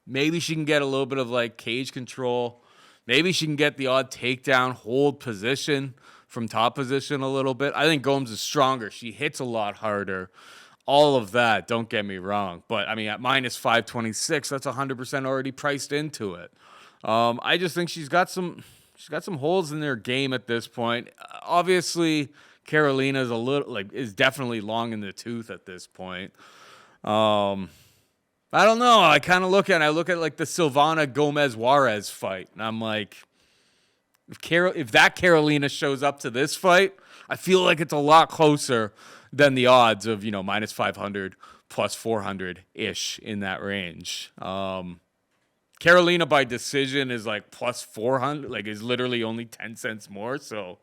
maybe she can get a little bit of like cage control? Maybe she can get the odd takedown, hold position from top position a little bit. I think Gomes is stronger. She hits a lot harder. All of that, don't get me wrong. But, I mean, at minus 526, that's 100% already priced into it. I just think she's got some holes in their game at this point. Obviously, Karolina is definitely long in the tooth at this point. I don't know. I look at like the Silvana Gomez Juarez fight, and I'm like, if that Karolina shows up to this fight, I feel like it's a lot closer than the odds of minus 500 plus 400 ish in that range. Karolina by decision is like plus 400, like is literally only 10 cents more. So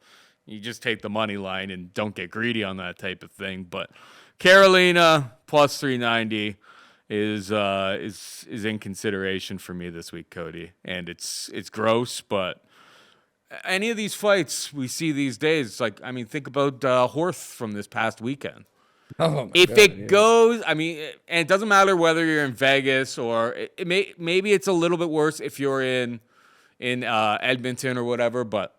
you just take the money line and don't get greedy on that type of thing. But Karolina plus 390 is in consideration for me this week, Cody. And it's gross, but any of these fights we see these days, it's like, I mean, think about Horth from this past weekend. Oh if God, it goes, I mean, and it doesn't matter whether you're in Vegas or maybe it's a little bit worse if you're in Edmonton or whatever, but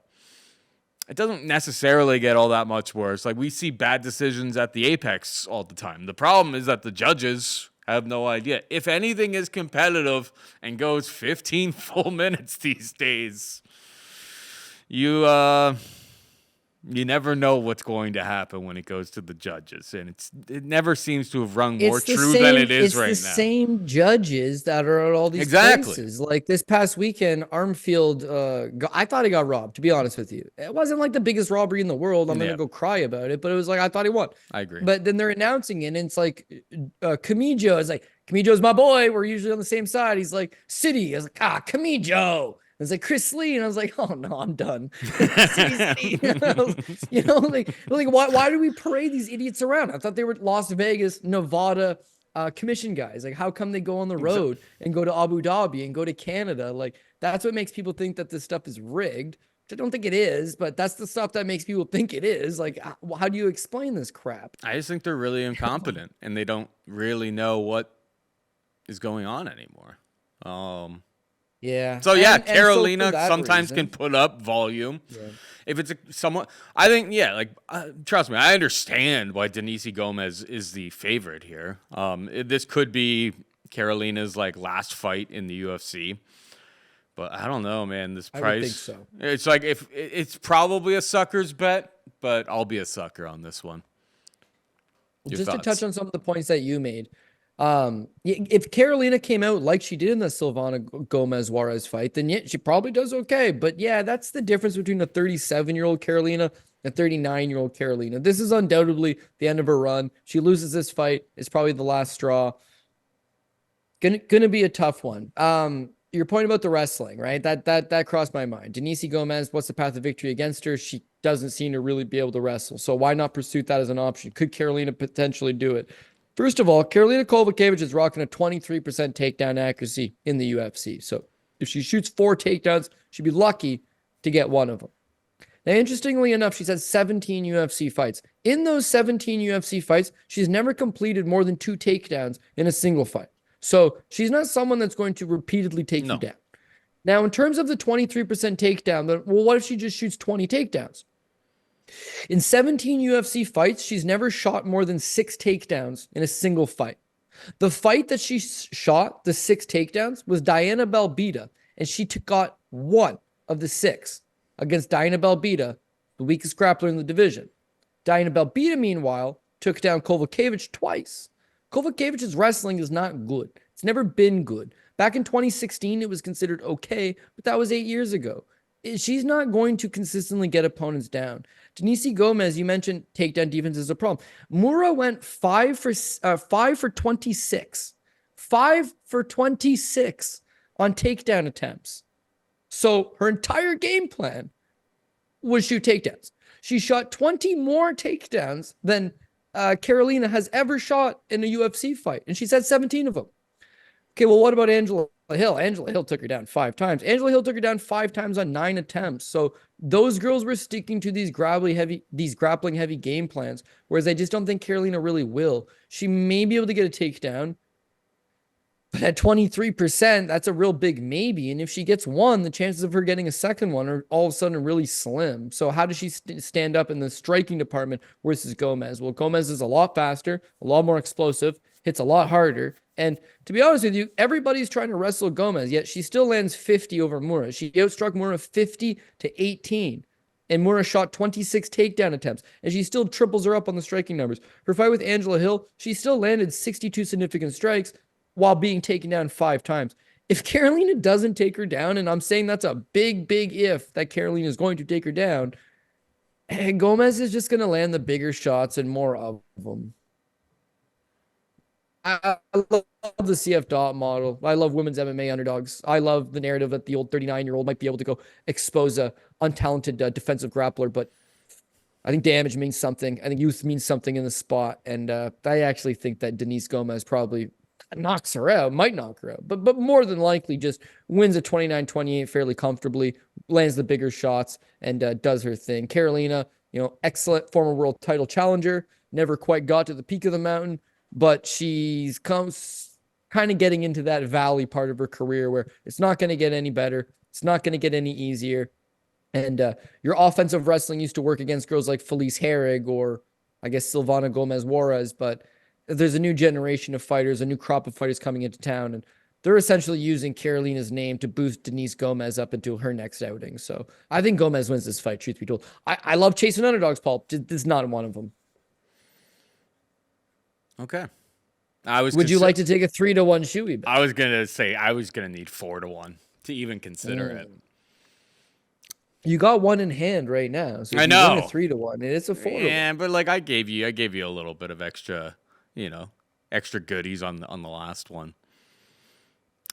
it doesn't necessarily get all that much worse. Like we see bad decisions at the Apex all the time. The problem is that the judges have no idea. If anything is competitive and goes 15 full minutes these days, you never know what's going to happen when it goes to the judges, and it never seems to have rung more true than it is right now. It's the same judges that are at all these places. Like this past weekend, Armfield, I thought he got robbed, to be honest with you. It wasn't like the biggest robbery in the world. I'm going to go cry about it, but it was like, I thought he won. I agree. But then they're announcing it, and it's like, Camijo is like, Camijo's my boy. We're usually on the same side. He's like, City. I was like, Camijo. I was like, Chris Lee, and I was like, oh no, I'm done. Like why do we parade these idiots around? I thought they were Las Vegas, Nevada, commission guys? Like, how come they go on the road and go to Abu Dhabi and go to Canada? Like, that's what makes people think that this stuff is rigged. I don't think it is, but that's the stuff that makes people think it is. Like, how do you explain this crap? I just think they're really incompetent and they don't really know what is going on anymore. Yeah. So yeah, and Karolina so sometimes can put up volume. Yeah. If it's somewhat, I think, yeah, like, trust me, I understand why Denise Gomes is the favorite here. This could be Karolina's like last fight in the UFC. But I don't know, man. This price, I would think so. It's like if it's probably a sucker's bet, but I'll be a sucker on this one. Just to touch on some of the points that you made, if Karolina came out like she did in the Silvana Gomez Juarez fight, then yeah, she probably does okay. But yeah, that's the difference between a 37-year-old Karolina and a 39-year-old Karolina. This is undoubtedly the end of her run. She loses this fight, it's probably the last straw. Gonna be a tough one. Your point about the wrestling, right? That crossed my mind. Denise Gomes, what's the path of victory against her? She doesn't seem to really be able to wrestle. So why not pursue that as an option? Could Karolina potentially do it? First of all, Karolina Kowalkiewicz is rocking a 23% takedown accuracy in the UFC. So if she shoots 4 takedowns, she'd be lucky to get one of them. Now, interestingly enough, she's had 17 UFC fights. In those 17 UFC fights, she's never completed more than 2 takedowns in a single fight. So she's not someone that's going to repeatedly take you down. Now, in terms of the 23% takedown, well, what if she just shoots 20 takedowns? In 17 UFC fights, she's never shot more than 6 takedowns in a single fight. The fight that she shot, the 6 takedowns, was Diana Belbita, and she got 1 of the 6 against Diana Belbita, the weakest grappler in the division. Diana Belbita, meanwhile, took down Kowalkiewicz twice. Kowalkiewicz's wrestling is not good. It's never been good. Back in 2016, it was considered okay, but that was 8 years ago. She's not going to consistently get opponents down. Denise Gomes, you mentioned takedown defense is a problem. Mura went 5 for 26. 5 for 26 on takedown attempts. So her entire game plan was shoot takedowns. She shot 20 more takedowns than Karolina has ever shot in a UFC fight, and she's had 17 of them. Okay, well, what about Angela Hill? Angela Hill took her down 5 times. Angela Hill took her down 5 times on 9 attempts. So those girls were sticking to these grappling heavy game plans, whereas I just don't think Karolina really will. She may be able to get a takedown, but at 23%, that's a real big maybe. And if she gets one, the chances of her getting a second one are all of a sudden really slim. So how does she stand up in the striking department versus Gomes? Well, Gomes is a lot faster, a lot more explosive, hits a lot harder. And to be honest with you, everybody's trying to wrestle Gomes, yet she still lands 50 over Mura. She outstruck Mura 50-18. And Mura shot 26 takedown attempts, and she still triples her up on the striking numbers. Her fight with Angela Hill, she still landed 62 significant strikes while being taken down 5 times. If Karolina doesn't take her down, and I'm saying that's a big, big if that Karolina is going to take her down, Gomes is just going to land the bigger shots and more of them. I love the CF Dot model. I love women's MMA underdogs. I love the narrative that the old 39-year-old might be able to go expose a untalented defensive grappler, but I think damage means something. I think youth means something in the spot, and I actually think that Denise Gomes probably knocks her out, might knock her out, but more than likely just wins a 29-28 fairly comfortably, lands the bigger shots, and does her thing. Karolina, excellent former world title challenger, never quite got to the peak of the mountain, but she's kind of getting into that valley part of her career where it's not going to get any better. It's not going to get any easier. And your offensive wrestling used to work against girls like Felice Herrig or I guess Silvana Gomez Juarez, but there's a new generation of fighters, a new crop of fighters coming into town, and they're essentially using Karolina's name to boost Denise Gomes up into her next outing. So I think Gomes wins this fight, truth be told. I love chasing underdogs, Paul. This is not one of them. Okay. Would you like to take a 3-1 shoey bet? I was gonna say I was gonna need 4-1 to even consider it. You got one in hand right now, so I know. You win a 3-1, and it's a 4-1. Yeah, but like I gave you a little bit of extra, extra goodies on the last one.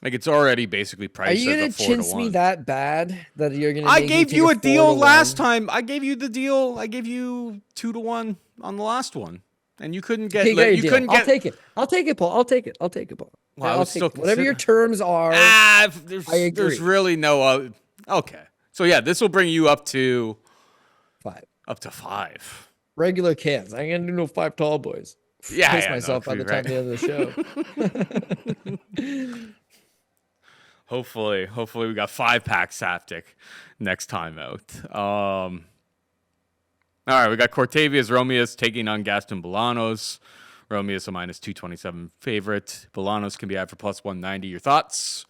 Like it's already basically priced as a 4-1. Are you gonna chintz me that bad that you're gonna? I gave you a deal last time. I gave you the deal. I gave you 2-1 on the last one. And you couldn't get Okay, got your you deal. couldn't I'll get. take it. I'll take it, Paul. I'll take it. I'll take it, Paul. Well, I I'll was take still it. Whatever your terms are. I I agree. There's really no. Okay, so yeah, this will bring you up to 5. Up to 5. Regular cans. I ain't gonna do no 5 tall boys. Yeah, Piss yeah, myself by the time the end of the show. Hopefully we got 5-pack Saptic next time out. All right, we got Cortavious Romious taking on Gaston Bolanos. Romious a -227 favorite. Bolanos can be out for +190. Your thoughts?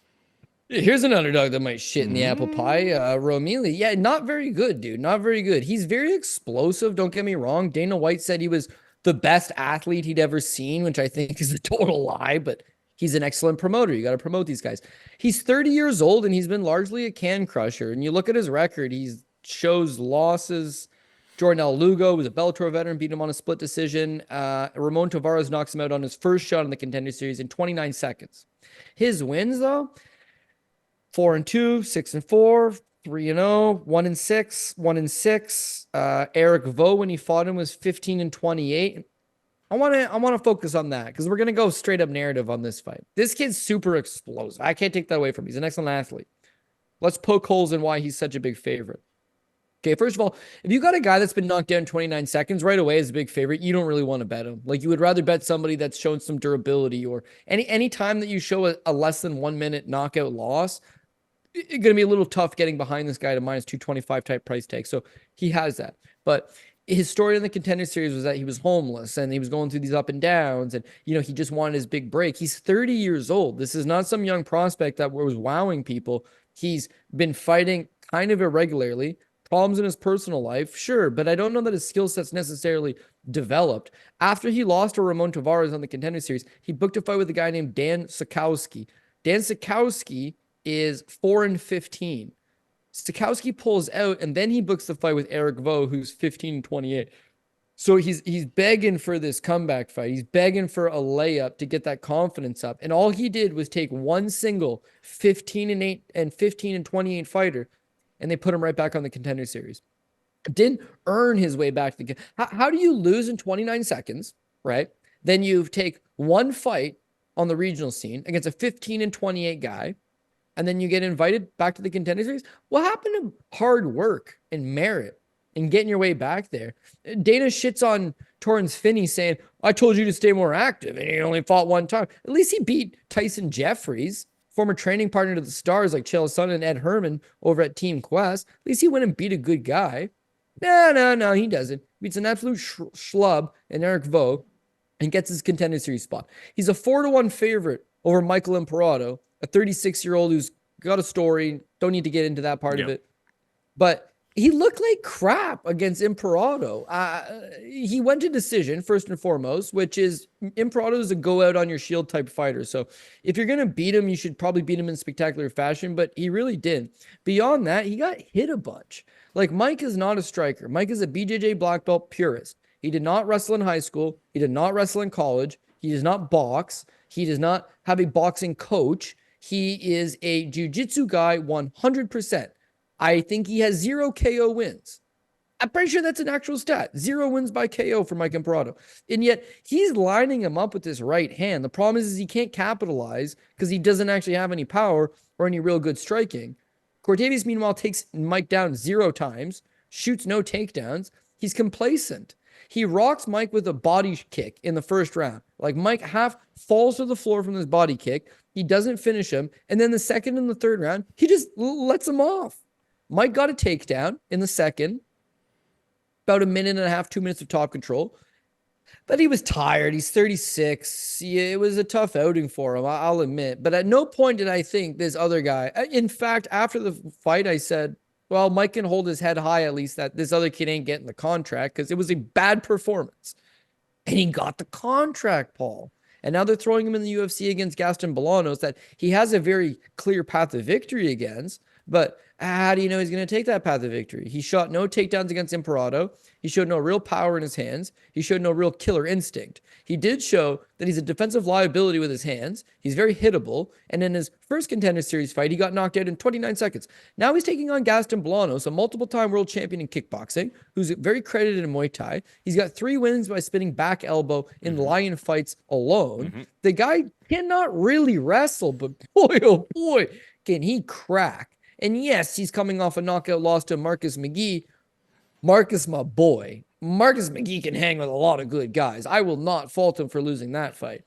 Here's an underdog that might shit in the apple pie. Romili. Yeah, not very good, dude. Not very good. He's very explosive. Don't get me wrong. Dana White said he was the best athlete he'd ever seen, which I think is a total lie, but he's an excellent promoter. You got to promote these guys. He's 30 years old and he's been largely a can crusher. And you look at his record, he shows losses. Jordan El Lugo was a Bellator veteran, beat him on a split decision. Ramon Tavares knocks him out on his first shot in the Contender Series in 29 seconds. His wins, though, 4-2, 6-4, 3-0, 1-6, 1-6. Eric Vo, when he fought him, was 15-28. I want to focus on that because we're gonna go straight up narrative on this fight. This kid's super explosive. I can't take that away from him. He's an excellent athlete. Let's poke holes in why he's such a big favorite. Okay, first of all, if you got a guy that's been knocked down in 29 seconds right away as a big favorite, you don't really want to bet him. Like, you would rather bet somebody that's shown some durability, or any time that you show a less than 1 minute knockout loss, it's going to be a little tough getting behind this guy to -225 type price tag. So he has that. But his story in the Contender Series was that he was homeless and he was going through these up and downs, and he just wanted his big break. He's 30 years old. This is not some young prospect that was wowing people. He's been fighting kind of irregularly. Problems in his personal life, sure, but I don't know that his skill set's necessarily developed. After he lost to Ramon Tavares on the Contender Series, he booked a fight with a guy named Dan Sikowski. Dan Sikowski is 4-15. Sikowski pulls out, and then he books the fight with Eric Vo, who's 15-28. So he's begging for this comeback fight. He's begging for a layup to get that confidence up. And all he did was take one single 15-8 and 15-28 fighter, and they put him right back on the Contender Series. Didn't earn his way back to the. How do you lose in 29 seconds, right? Then you take one fight on the regional scene against a 15-28 guy, and then you get invited back to the Contender Series? What happened to hard work and merit and getting your way back there? Dana shits on Torrance Finney saying, I told you to stay more active, and he only fought one time. At least he beat Tyson Jeffries, former training partner to the stars like Chael Sonnen and Ed Herman over at Team Quest. At least he went and beat a good guy. No, he doesn't. Beats an absolute schlub in Eric Vo and gets his Contender Series spot. He's a 4-1 favorite over Michael Imperato, a 36-year-old who's got a story. Don't need to get into that part of it. But he looked like crap against Imperato. He went to decision, first and foremost, which is Imperato is a go-out on your shield type fighter. So if you're going to beat him, you should probably beat him in spectacular fashion, but he really didn't. Beyond that, he got hit a bunch. Like, Mike is not a striker. Mike is a BJJ black belt purist. He did not wrestle in high school. He did not wrestle in college. He does not box. He does not have a boxing coach. He is a jiu-jitsu guy 100%. I think he has 0 KO wins. I'm pretty sure that's an actual stat. 0 wins by KO for Mike Imperato. And yet he's lining him up with this right hand. The problem is he can't capitalize because he doesn't actually have any power or any real good striking. Cortavious, meanwhile, takes Mike down 0 times, shoots no takedowns. He's complacent. He rocks Mike with a body kick in the first round. Like, Mike half falls to the floor from this body kick. He doesn't finish him. And then the second and the third round, he just lets him off. Mike got a takedown in the second, about a minute and a half, 2 minutes of top control. But he was tired. He's 36. It was a tough outing for him, I'll admit. But at no point did I think this other guy. In fact, after the fight, I said, well, Mike can hold his head high at least that this other kid ain't getting the contract, because it was a bad performance. And he got the contract, Paul. And now they're throwing him in the UFC against Gaston Bolanos that he has a very clear path to victory against. But How do you know he's going to take that path of victory? He shot no takedowns against Imperato. He showed no real power in his hands. He showed no real killer instinct. He did show that he's a defensive liability with his hands. He's very hittable. And in his first Contender Series fight, he got knocked out in 29 seconds. Now he's taking on Gaston Bolanos, a multiple-time world champion in kickboxing, who's very credited in Muay Thai. He's got 3 wins by spinning back elbow in lion fights alone. The guy cannot really wrestle, but boy, oh boy, can he crack. And yes, he's coming off a knockout loss to Marcus McGee. Marcus, my boy. Marcus McGee can hang with a lot of good guys. I will not fault him for losing that fight.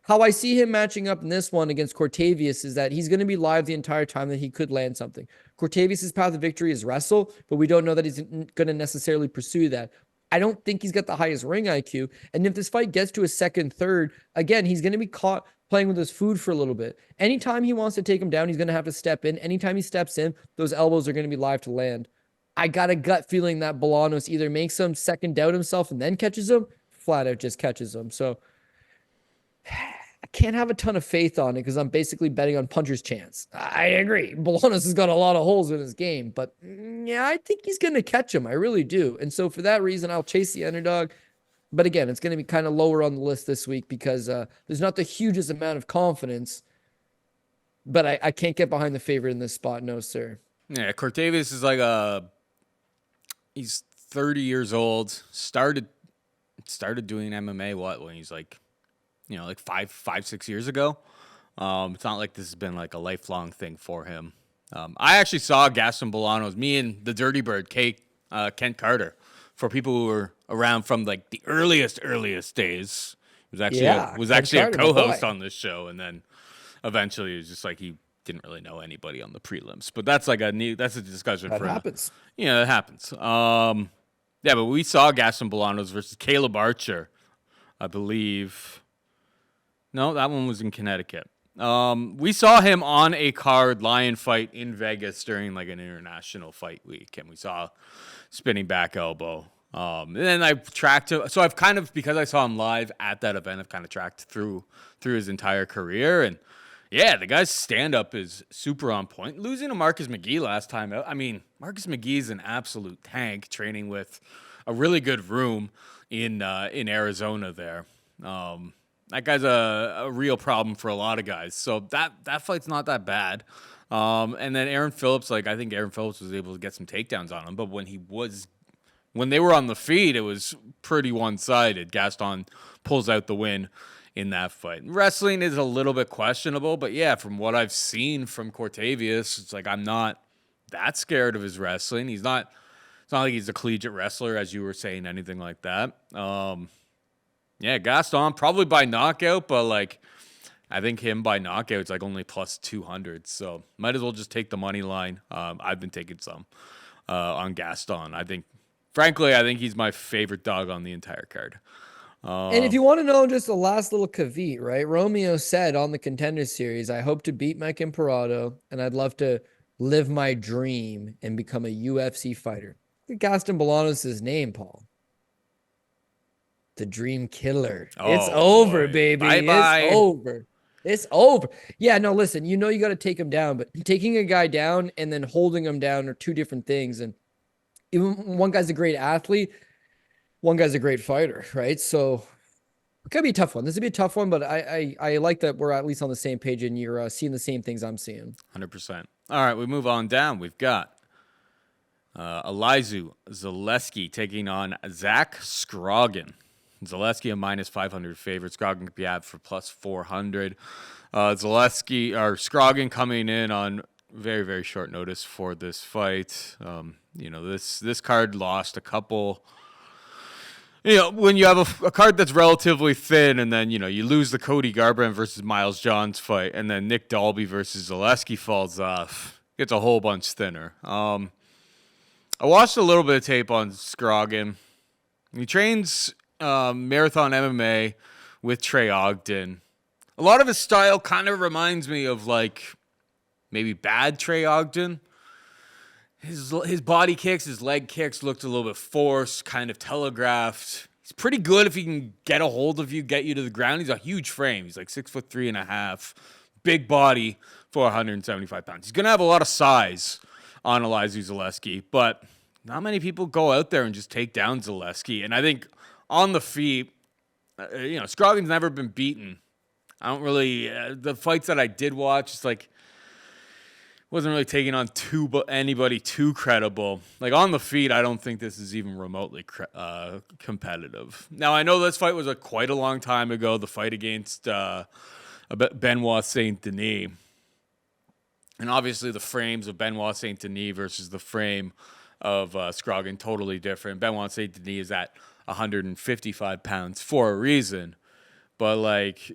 How I see him matching up in this one against Cortavious is that he's going to be live the entire time that he could land something. Cortavious' path of victory is wrestle, but we don't know that he's going to necessarily pursue that. I don't think he's got the highest ring IQ. And if this fight gets to a second, third, again, he's going to be caught playing with his food for a little bit. Anytime he wants to take him down, he's going to have to step in. Anytime he steps in, those elbows are going to be live to land. I got a gut feeling that Bolanos either makes him second doubt himself and then catches him, flat out just catches him. So I can't have a ton of faith on it because I'm basically betting on puncher's chance. I agree. Bolanos has got a lot of holes in his game, but yeah, I think he's going to catch him. I really do. And so for that reason, I'll chase the underdog. But again, it's going to be kind of lower on the list this week because there's not the hugest amount of confidence. But I can't get behind the favorite in this spot. No, sir. Yeah, Cortavious is like he's 30 years old. Started doing MMA when he's like, like 5-6 years ago. It's not like this has been like a lifelong thing for him. I actually saw Gaston Bolanos, me and the Dirty Bird, Kent Carter, for people who were around from like the earliest days. He was actually a co-host on this show, and then eventually it was just like he didn't really know anybody on the prelims. But that's like that's a discussion that happens. Yeah, it happens. Yeah, but we saw Gaston Bolanos versus Caleb Archer, I believe. No, that one was in Connecticut. We saw him on a card lion fight in Vegas during like an international fight week, and we saw spinning back elbow. And then I tracked him. So I've kind of, because I saw him live at that event, I've kind of tracked through his entire career. And yeah, the guy's stand-up is super on point. Losing to Marcus McGee last time out. I mean, Marcus McGee's an absolute tank, training with a really good room in Arizona there. That guy's a real problem for a lot of guys. So that fight's not that bad. And then Aaron Phillips, I think Aaron Phillips was able to get some takedowns on him. But when they were on the feet, it was pretty one-sided. Gaston pulls out the win in that fight. Wrestling is a little bit questionable, but yeah, from what I've seen from Cortavious, it's like I'm not that scared of his wrestling. It's not like he's a collegiate wrestler, as you were saying, anything like that. Yeah, Gaston probably by knockout, but I think him by knockout is only plus 200, so might as well just take the money line. I've been taking some on Gaston. Frankly, I think he's my favorite dog on the entire card. And if you want to know just the last little caveat, right? Romious said on the Contender Series, I hope to beat Mike Imperato, and I'd love to live my dream and become a UFC fighter. Gaston Bolanos' name, Paul. The Dream Killer. It's over, baby. Bye-bye. It's over. It's over. Yeah, no, listen, you got to take him down, but taking a guy down and then holding him down are two different things. And even one guy's a great athlete, one guy's a great fighter, right? So it could be a tough one. This would be a tough one, but I like that we're at least on the same page and you're seeing the same things I'm seeing. 100%. All right, we move on down. We've got Elizeu Zaleski taking on Zach Scroggin. Zaleski a minus 500 favorite. Scroggin could be out for plus 400. Scroggin coming in on very, very short notice for this fight. This card lost a couple. When you have a card that's relatively thin, and then you lose the Cody Garbrandt versus Miles Johns fight, and then Nick Dalby versus Zaleski falls off, gets a whole bunch thinner. I watched a little bit of tape on Scroggin. He trains marathon MMA with Trey Ogden. A lot of his style kind of reminds me of maybe bad Trey Ogden. His body kicks, his leg kicks looked a little bit forced, kind of telegraphed. He's pretty good if he can get a hold of you, get you to the ground. He's a huge frame. He's 6'3.5", big body for 175 pounds. He's gonna have a lot of size on Elizeu Zaleski, but not many people go out there and just take down Zaleski. And I think on the feet, Scroggin's never been beaten. I don't really the fights that I did watch, it's like wasn't really taking on anybody too credible. Like on the feet, I don't think this is even remotely competitive. Now I know this fight was quite a long time ago. The fight against Benoit Saint Denis, and obviously the frames of Benoit Saint Denis versus the frame of Scroggin totally different. Benoit Saint Denis is at 155 pounds for a reason, but like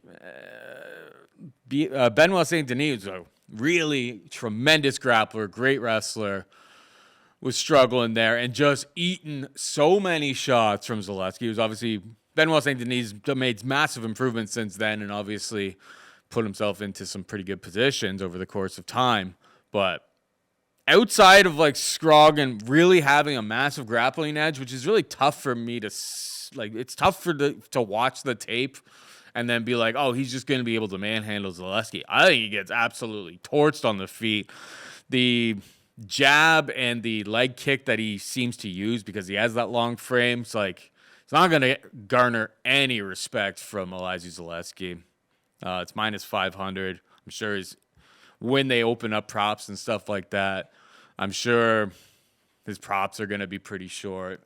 Benoit Saint Denis is a really tremendous grappler, great wrestler, was struggling there and just eating so many shots from Zaleski. It was obviously Benoit Saint Denis made massive improvements since then and obviously put himself into some pretty good positions over the course of time. But outside of like Scroggin really having a massive grappling edge, which is really tough for me to it's tough to watch the tape and then be like, oh, he's just going to be able to manhandle Zaleski. I think he gets absolutely torched on the feet. The jab and the leg kick that he seems to use because he has that long frame, it's not going to garner any respect from Elizeu Zaleski. It's minus 500. I'm sure when they open up props and stuff like that, I'm sure his props are going to be pretty short.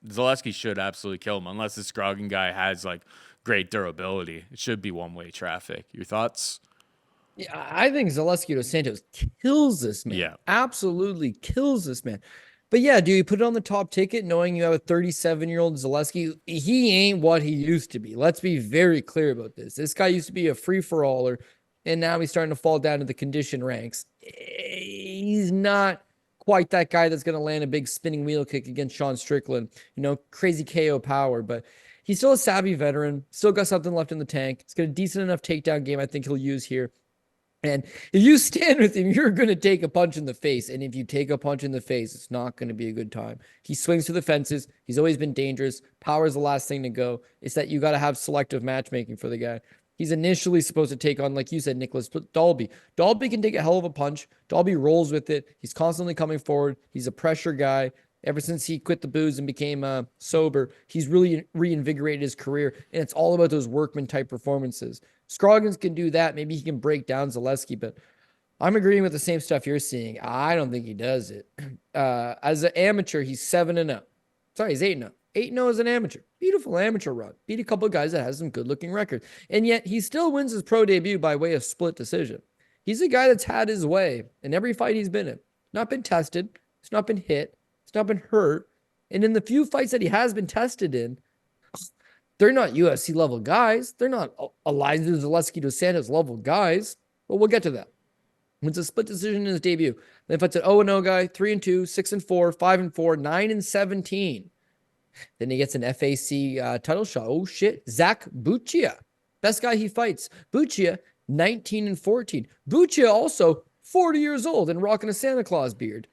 Zaleski should absolutely kill him unless this Scroggin guy has like great durability. It should be one-way traffic. Your thoughts? Yeah, I think Zaleski dos Santos kills this man. Yeah. Absolutely kills this man. But yeah, do you put it on the top ticket knowing you have a 37-year-old Zaleski? He ain't what he used to be. Let's be very clear about this. This guy used to be a free-for-aller, and now he's starting to fall down to the condition ranks. He's not quite that guy that's going to land a big spinning wheel kick against Sean Strickland, crazy KO power, but he's still a savvy veteran, still got something left in the tank. He's got a decent enough takedown game I think he'll use here. And if you stand with him, you're going to take a punch in the face. And if you take a punch in the face, it's not going to be a good time. He swings to the fences. He's always been dangerous. Power is the last thing to go. It's that you got to have selective matchmaking for the guy. He's initially supposed to take on, like you said, Nicholas Dalby. Dalby can take a hell of a punch. Dalby rolls with it. He's constantly coming forward. He's a pressure guy. Ever since he quit the booze and became sober, he's really reinvigorated his career. And it's all about those workman-type performances. Scroggins can do that. Maybe he can break down Zaleski, but I'm agreeing with the same stuff you're seeing. I don't think he does it. As an amateur, he's 7-0. Sorry, he's 8-0. 8-0 as an amateur. Beautiful amateur run. Beat a couple of guys that has some good-looking records. And yet, he still wins his pro debut by way of split decision. He's a guy that's had his way in every fight he's been in. Not been tested. He's not been hit. He's not been hurt. And in the few fights that he has been tested in, they're not UFC-level guys. They're not Elizeu Zaleski dos Santos level guys. But we'll get to that. Wins a split decision in his debut. Then fights an 0-0 guy, 3-2, 6-4, 5-4, 9-17. Then he gets an FAC title shot. Oh, shit. Zach Buccia. Best guy he fights. Buccia, 19-14. Buccia also 40 years old and rocking a Santa Claus beard.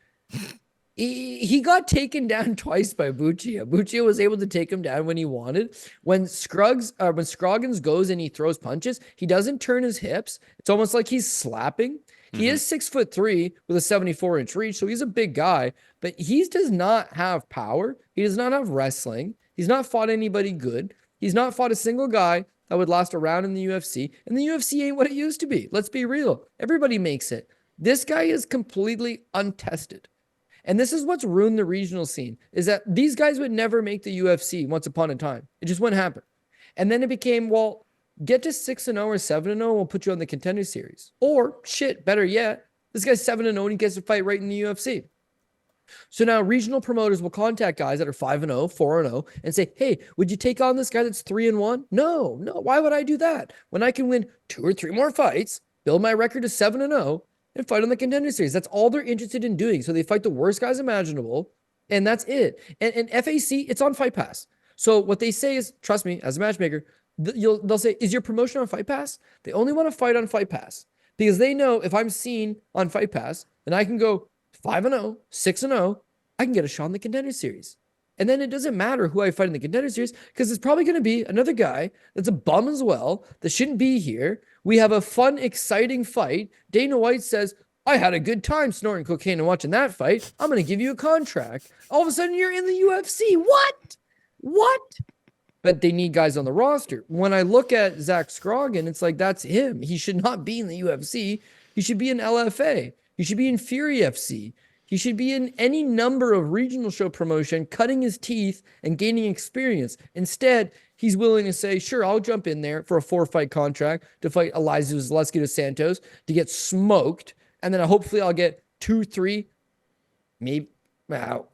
He got taken down twice by Buccia. Buccia was able to take him down when he wanted. When Scroggins goes and he throws punches, he doesn't turn his hips. It's almost like he's slapping. He is 6'3" with a 74-inch reach, so he's a big guy, but he does not have power. He does not have wrestling. He's not fought anybody good. He's not fought a single guy that would last a round in the UFC, and the UFC ain't what it used to be. Let's be real. Everybody makes it. This guy is completely untested. And this is what's ruined the regional scene, is that these guys would never make the UFC once upon a time. It just wouldn't happen. And then it became, well, get to 6-0 or 7-0, and we'll put you on the Contender Series. Or, shit, better yet, this guy's 7-0 and he gets to fight right in the UFC. So now regional promoters will contact guys that are 5-0, 4-0, and say, hey, would you take on this guy that's 3-1? No, why would I do that? When I can win 2 or 3 more fights, build my record to 7-0, and fight on the Contender Series. That's all they're interested in doing. So they fight the worst guys imaginable, and that's it. And FAC, it's on Fight Pass. So what they say is, trust me, as a matchmaker, they'll say, is your promotion on Fight Pass? They only want to fight on Fight Pass because they know if I'm seen on Fight Pass, then I can go 5-0, 6-0, I can get a shot in the Contender Series. And then it doesn't matter who I fight in the Contender Series because it's probably going to be another guy that's a bum as well that shouldn't be here. We have a fun, exciting fight. Dana White says, I had a good time snorting cocaine and watching that fight. I'm going to give you a contract. All of a sudden, you're in the UFC. What? What? But they need guys on the roster. When I look at Zach Scroggin, it's like, that's him. He should not be in the UFC. He should be in LFA. He should be in Fury FC. He should be in any number of regional show promotion, cutting his teeth and gaining experience. Instead, he's willing to say, sure, I'll jump in there for a 4-fight contract to fight Elizeu, Zaleski dos Santos, to get smoked. And then hopefully I'll get 2, 3, maybe,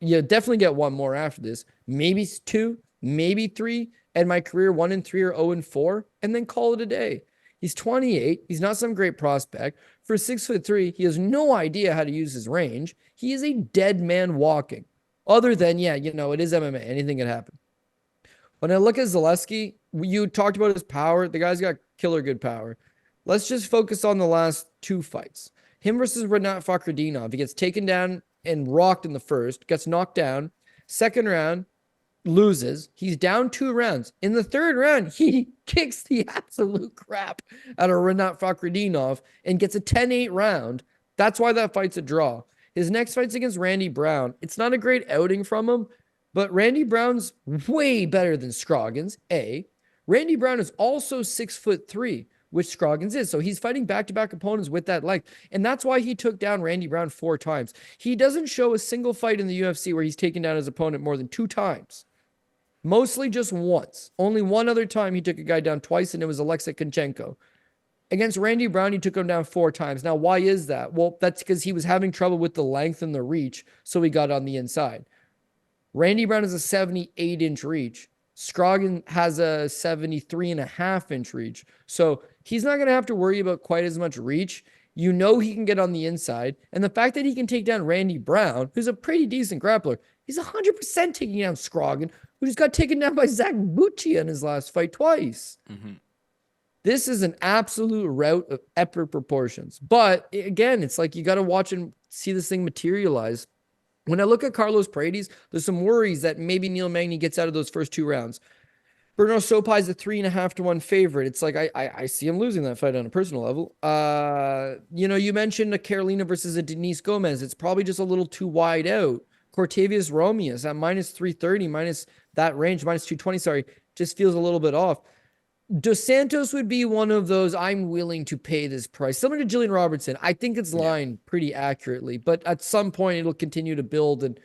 you definitely get one more after this. Maybe 2, maybe 3. And my career 1-3 or 0-4, and then call it a day. He's 28. He's not some great prospect. For 6'3", he has no idea how to use his range. He is a dead man walking. Other than, it is MMA. Anything can happen. When I look at Zaleski, you talked about his power. The guy's got killer good power. Let's just focus on the last 2 fights. Him versus Rinat Fakhretdinov. He gets taken down and rocked in the first, gets knocked down. Second round, loses. He's down 2 rounds. In the third round, he kicks the absolute crap out of Rinat Fakhretdinov and gets a 10-8 round. That's why that fight's a draw. His next fight's against Randy Brown. It's not a great outing from him, but Randy Brown's way better than Scroggin's, A. Randy Brown is also 6'3", which Scroggins is. So he's fighting back-to-back opponents with that length. And that's why he took down Randy Brown 4 times. He doesn't show a single fight in the UFC where he's taken down his opponent more than 2 times. Mostly just once. Only one other time he took a guy down twice, and it was Alexei Konchenko. Against Randy Brown, he took him down 4 times. Now, why is that? Well, that's because he was having trouble with the length and the reach, so he got on the inside. Randy Brown has a 78-inch reach. Scroggin has a 73.5-inch reach. So he's not going to have to worry about quite as much reach. You know he can get on the inside. And the fact that he can take down Randy Brown, who's a pretty decent grappler, he's 100% taking down Scroggin, who just got taken down by Zach Bucci in his last fight twice. Mm-hmm. This is an absolute rout of epic proportions. But again, it's like you got to watch and see this thing materialize. When I look at Carlos Prates, there's some worries that maybe Neil Magny gets out of those first 2 rounds. Bernardo Sopaj is a 3.5-1 favorite. It's like I see him losing that fight on a personal level. You mentioned a Karolina versus a Denise Gomes. It's probably just a little too wide out. Cortavious Romious at minus 330, minus that range, minus 220, sorry, just feels a little bit off. Dos Santos would be one of those I'm willing to pay this price. Similar to Gillian Robertson. I think it's lined pretty accurately, but at some point it'll continue to build and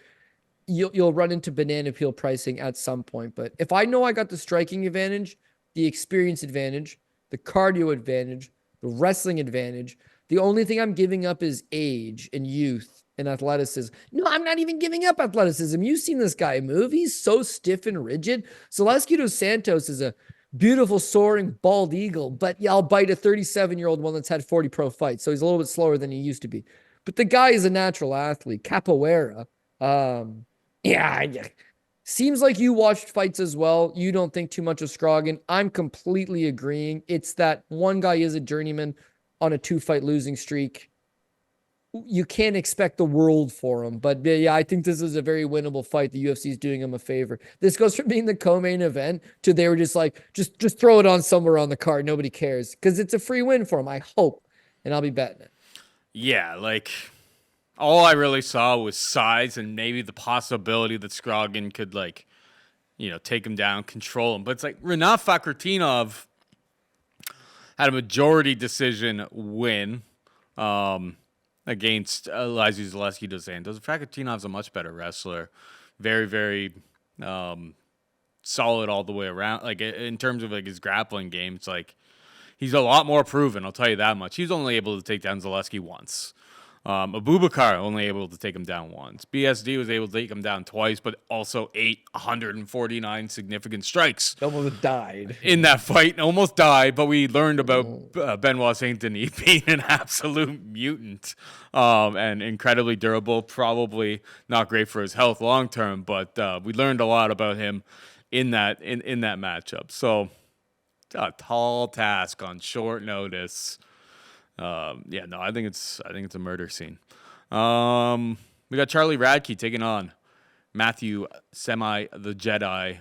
you'll run into banana peel pricing at some point. But if I know I got the striking advantage, the experience advantage, the cardio advantage, the wrestling advantage, the only thing I'm giving up is age and youth and athleticism. No, I'm not even giving up athleticism. You've seen this guy move. He's so stiff and rigid. Zaleski dos Santos is a beautiful soaring bald eagle, but I'll bite a 37-year-old one that's had 40 pro fights. So he's a little bit slower than he used to be. But the guy is a natural athlete. Capoeira. Seems like you watched fights as well. You don't think too much of Scroggin. I'm completely agreeing. It's that one guy is a journeyman on a 2-fight losing streak. You can't expect the world for him. But yeah, I think this is a very winnable fight. The UFC is doing him a favor. This goes from being the co-main event to they were just like, just throw it on somewhere on the card. Nobody cares. Because it's a free win for him, I hope. And I'll be betting it. Yeah, like all I really saw was size and maybe the possibility that Scroggin could take him down, control him. But it's like Rinat Fakhretdinov had a majority decision win. Against Elizeu Zaleski dos Santos. Fakhretdinov's a much better wrestler. Very, very solid all the way around. Like in terms of his grappling game, it's like he's a lot more proven, I'll tell you that much. He was only able to take down Zaleski once. Abubakar only able to take him down once. BSD was able to take him down twice, but also 149 significant strikes. Almost died. In that fight, almost died, but we learned about Benoit Saint Denis being an absolute mutant and incredibly durable. Probably not great for his health long term, but we learned a lot about him in that matchup. So a tall task on short notice. I think it's a murder scene. We got Charlie Radtke taking on Matthew Semi the Jedi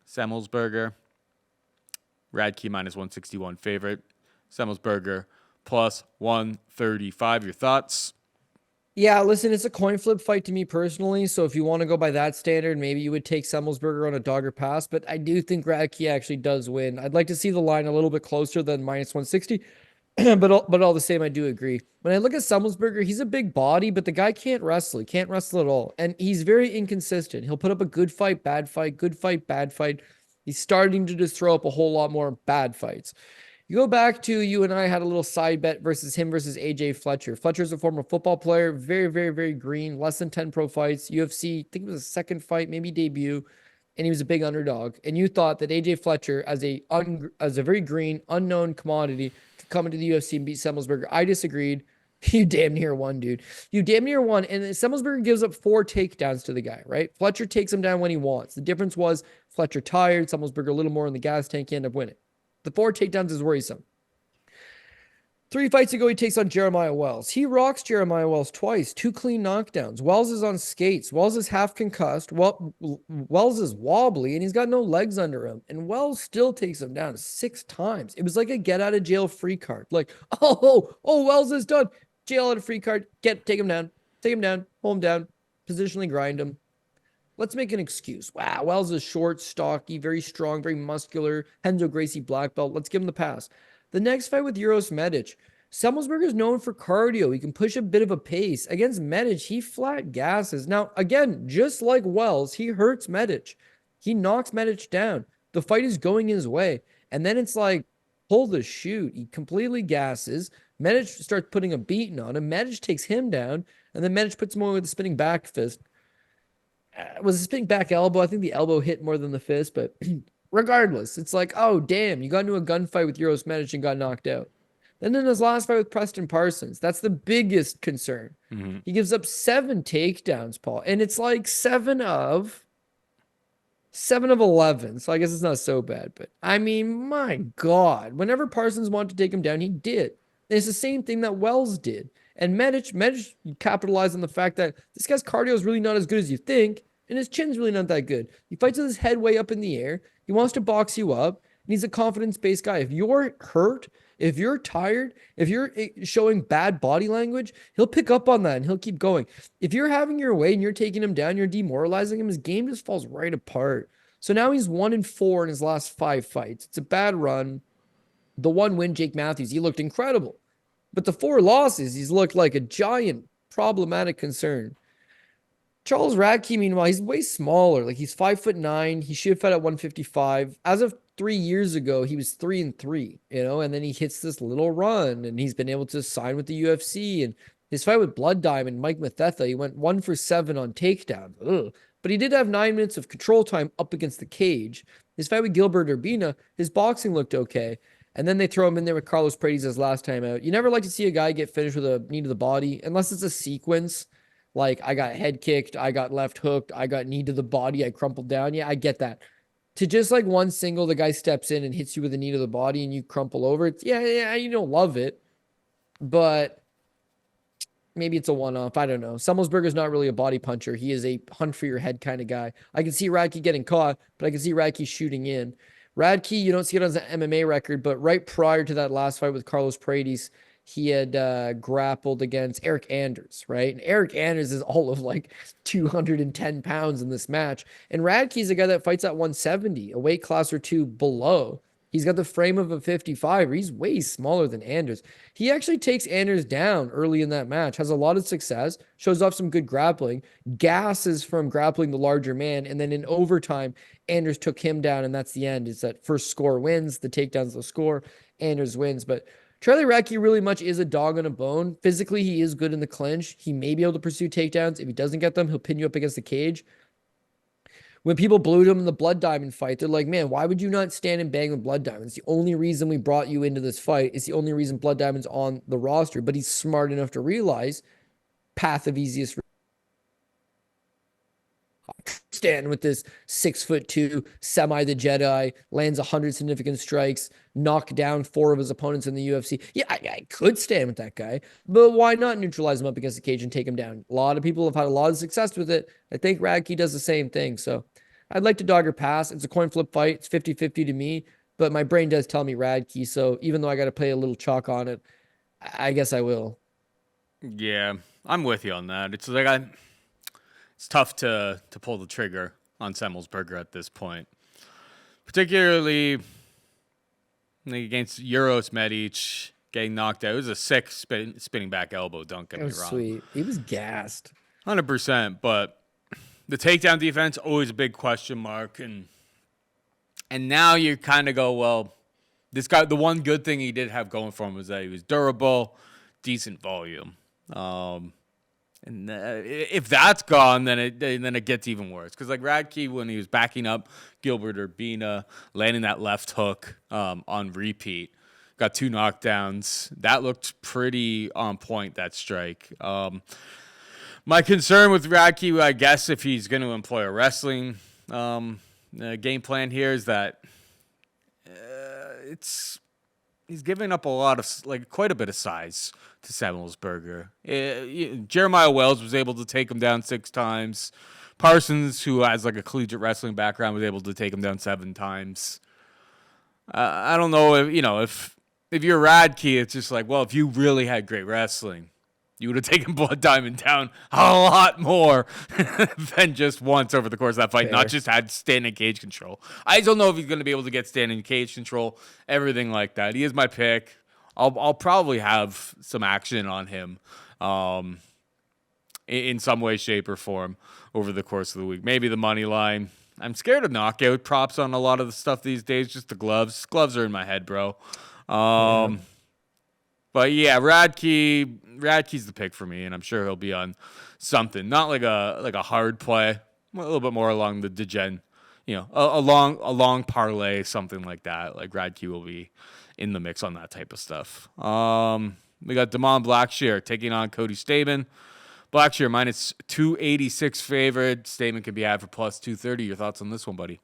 Semelsberger. Radtke minus 161 favorite. Semelsberger plus 135. Your thoughts? Yeah, listen, it's a coin flip fight to me personally. So if you want to go by that standard, maybe you would take Semelsberger on a dogger pass. But I do think Radtke actually does win. I'd like to see the line a little bit closer than minus 160. but all the same, I do agree. When I look at Semelsberger, he's a big body, but the guy can't wrestle. He can't wrestle at all. And he's very inconsistent. He'll put up a good fight, bad fight, good fight, bad fight. He's starting to just throw up a whole lot more bad fights. You go back to you and I had a little side bet versus him versus AJ Fletcher. Fletcher's a former football player, very, very, very green, less than 10 pro fights, UFC, I think it was a second fight, maybe debut, and he was a big underdog. And you thought that AJ Fletcher, as a very green, unknown commodity, could come into the UFC and beat Semelsberger. I disagreed. You damn near won, dude. You damn near won. And Semelsberger gives up 4 takedowns to the guy, right? Fletcher takes him down when he wants. The difference was Fletcher tired, Semelsberger a little more in the gas tank, he ended up winning. The 4 takedowns is worrisome. 3 fights ago, he takes on Jeremiah Wells. He rocks Jeremiah Wells twice, 2 clean knockdowns. Wells is on skates. Wells is half concussed. Wells is wobbly, and he's got no legs under him. And Wells still takes him down 6 times. It was like a get out of jail free card. Like, oh, Wells is done. Jail out of free card. Take him down, hold him down, positionally grind him. Let's make an excuse. Wow, Wells is short, stocky, very strong, very muscular. Renzo Gracie black belt. Let's give him the pass. The next fight with Uros Medic. Semelsberger is known for cardio. He can push a bit of a pace. Against Medic, he flat gasses. Now, again, just like Wells, he hurts Medic. He knocks Medic down. The fight is going his way. And then it's like, pull the shoot. He completely gasses. Medic starts putting a beating on him. Medic takes him down. And then Medic puts him away with a spinning back fist. Was a spinning back elbow. I think the elbow hit more than the fist, but regardless, it's like, oh, damn, you got into a gunfight with Uros Medic and got knocked out. Then in his last fight with Preston Parsons, that's the biggest concern. Mm-hmm. He gives up 7 takedowns, Paul, and it's like 7 of 11. So I guess it's not so bad, but I mean, my God, whenever Parsons wanted to take him down, he did. And it's the same thing that Wells did. And Medic capitalized on the fact that this guy's cardio is really not as good as you think, and his chin's really not that good. He fights with his head way up in the air. He wants to box you up, and he's a confidence-based guy. If you're hurt, if you're tired, if you're showing bad body language, he'll pick up on that, and he'll keep going. If you're having your way and you're taking him down, you're demoralizing him, his game just falls right apart. So now he's 1-4 in his last 5 fights. It's a bad run. The 1 win, Jake Matthews, he looked incredible. But the 4 losses, he's looked like a giant problematic concern. Charles Radtke, meanwhile, he's way smaller. Like, he's 5'9". He should have fought at 155. As of 3 years ago, he was 3-3, and then he hits this little run, and he's been able to sign with the UFC. And his fight with Blood Diamond, Mike Mathetha, he went 1 for 7 on takedowns. Ugh. But he did have 9 minutes of control time up against the cage. His fight with Gilbert Urbina, his boxing looked okay. And then they throw him in there with Carlos Prates his last time out. You never like to see a guy get finished with a knee to the body, unless it's a sequence. Like, I got head kicked, I got left hooked, I got knee to the body, I crumpled down. Yeah, I get that. To just like one single, the guy steps in and hits you with a knee to the body and you crumple over. It's, yeah, you don't love it. But maybe it's a one-off. I don't know. Semelsberger's not really a body puncher. He is a hunt for your head kind of guy. I can see Radtke getting caught, but I can see Radtke shooting in. Radtke, you don't see it on his MMA record, but right prior to that last fight with Carlos Prates, he had grappled against Eric Anders, right? And Eric Anders is all of like 210 pounds in this match. And Radtke's a guy that fights at 170, a weight class or 2 below. He's got the frame of a 55. He's way smaller than Anders. He actually takes Anders down early in that match, has a lot of success, shows off some good grappling, gasses from grappling the larger man, and then in overtime, Anders took him down, and that's the end. It's that first score wins, the takedown's the score, Anders wins. But Charlie Radtke really much is a dog on a bone. Physically, he is good in the clinch. He may be able to pursue takedowns. If he doesn't get them, he'll pin you up against the cage. When people booed him in the Blood Diamond fight, they're like, man, why would you not stand and bang with Blood Diamond? It's the only reason we brought you into this fight. It's the only reason Blood Diamond's on the roster. But he's smart enough to realize path of easiest. Stand with this 6'2", semi the Jedi, lands 100 significant strikes, knock down 4 of his opponents in the UFC. Yeah, I could stand with that guy, but why not neutralize him up against the cage and take him down? A lot of people have had a lot of success with it. I think Radtke does the same thing. So I'd like to dog or pass. It's a coin flip fight. It's 50-50 to me, but my brain does tell me Radtke. So even though I got to play a little chalk on it, I guess I will. Yeah, I'm with you on that. It's like it's tough to pull the trigger on Semelsberger at this point, particularly like against Euros Medic getting knocked out. It was a sick spinning back elbow. Don't get It me was wrong, sweet. He was gassed. 100%. But the takedown defense always a big question mark, and now you kind of go, well, this guy. The one good thing he did have going for him was that he was durable, decent volume. And if that's gone, then it gets even worse. Because like Radtke, when he was backing up Gilbert Urbina, landing that left hook on repeat, got 2 knockdowns. That looked pretty on point, that strike. My concern with Radtke, I guess, if he's going to employ a wrestling game plan here, is that he's giving up a lot of, like, quite a bit of size to Semelsberger. Jeremiah Wells was able to take him down 6 times. Parsons, who has like a collegiate wrestling background, was able to take him down 7 times. I don't know if you're Radtke, it's just like, well, if you really had great wrestling, you would have taken Blood Diamond down a lot more than just once over the course of that fight, not just had standing cage control. I don't know if he's going to be able to get standing cage control, everything like that. He is my pick. I'll probably have some action on him in some way, shape, or form over the course of the week. Maybe the money line. I'm scared of knockout props on a lot of the stuff these days, just the gloves. Gloves are in my head, bro. But yeah, Radtke's the pick for me, and I'm sure he'll be on something. Not like a hard play, a little bit more along the degen, a long parlay, something like that. Like Radtke will be in the mix on that type of stuff. We got Damon Blackshear taking on Cody Stamen. Blackshear minus 286 favorite. Stamen can be had for plus 230. Your thoughts on this one, buddy?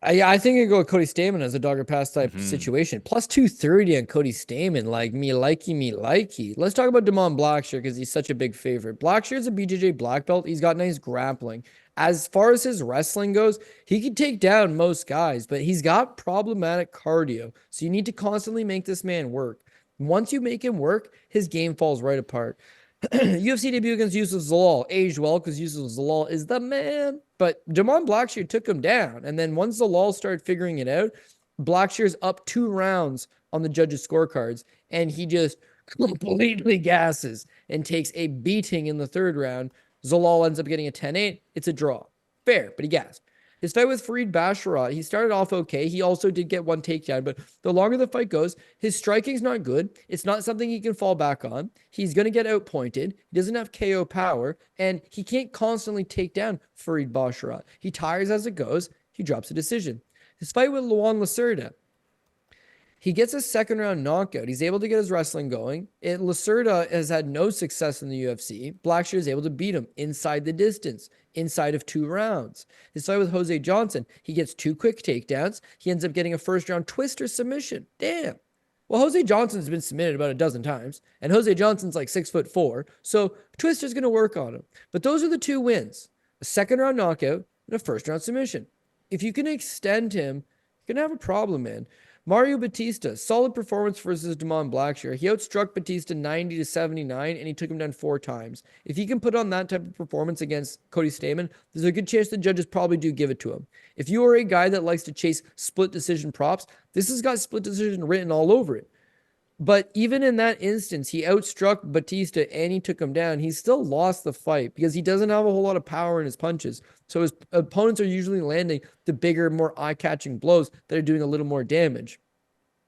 I think I go with Cody Stamen as a dog or pass type situation. Plus 230 on Cody Stamen. Like, me likey. Let's talk about Damon Blackshear because he's such a big favorite. Blackshear's a BJJ black belt. He's got nice grappling. As far as his wrestling goes, he can take down most guys, but he's got problematic cardio. So you need to constantly make this man work. Once you make him work, his game falls right apart. UFC debut against Yusuf Zalal aged well because Yusuf Zalal is the man. But Damon Blackshear took him down. And then once Zalal started figuring it out, Blackshear's up 2 rounds on the judges' scorecards. And he just completely gasses and takes a beating in the 3rd round. Zalal ends up getting a 10-8. It's a draw. Fair, but he gassed. His fight with Farid Basharat, he started off okay. He also did get 1 takedown, but the longer the fight goes, his striking's not good. It's not something he can fall back on. He's going to get outpointed. He doesn't have KO power, and he can't constantly take down Farid Basharat. He tires as it goes. He drops a decision. His fight with Luan Lacerda, he gets a 2nd round knockout. He's able to get his wrestling going. Lacerda has had no success in the UFC. Blackshear is able to beat him inside the distance, inside of 2 rounds. His fight with Jose Johnson, he gets 2 quick takedowns. He ends up getting a 1st round twister submission. Damn. Well, Jose Johnson's been submitted about a dozen times, and Jose Johnson's like 6'4", so twister's going to work on him. But those are the 2 wins: a 2nd round knockout and a 1st round submission. If you can extend him, you're going to have a problem, man. Mario Batista, solid performance versus Damon Blackshear. He outstruck Batista 90-79, and he took him down 4 times. If he can put on that type of performance against Cody Stamen, there's a good chance the judges probably do give it to him. If you are a guy that likes to chase split decision props, this has got split decision written all over it. But even in that instance, he outstruck Batista and he took him down. He still lost the fight because he doesn't have a whole lot of power in his punches. So his opponents are usually landing the bigger, more eye-catching blows that are doing a little more damage.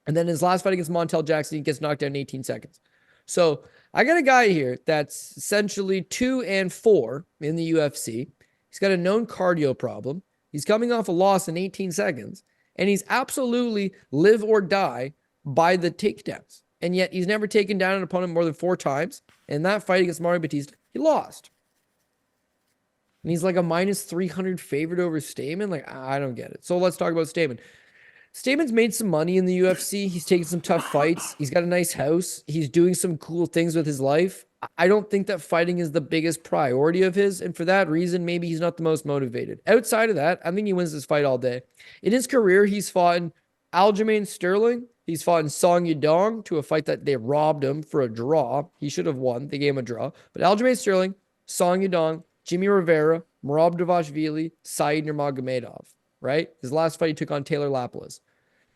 And then his last fight against Montel Jackson, he gets knocked down in 18 seconds. So I got a guy here that's essentially 2-4 in the UFC. He's got a known cardio problem. He's coming off a loss in 18 seconds. And he's absolutely live or die by the takedowns. And yet he's never taken down an opponent more than 4 times. And that fight against Mario Batista, he lost. And he's like a minus 300 favorite over Stamen. Like, I don't get it. So let's talk about Stamen. Stamen's made some money in the UFC. He's taken some tough fights. He's got a nice house. He's doing some cool things with his life. I don't think that fighting is the biggest priority of his. And for that reason, maybe he's not the most motivated. Outside of that, I think he wins this fight all day. In his career, he's fought Aljamain Sterling He's fought in Song Yadong to a fight that they robbed him for a draw. He should have won. They gave him a draw. But Aljamain Sterling, Song Yadong, Jimmy Rivera, Merab Dvalishvili, Said Nurmagomedov, right? His last fight, he took on Taylor Lapilus.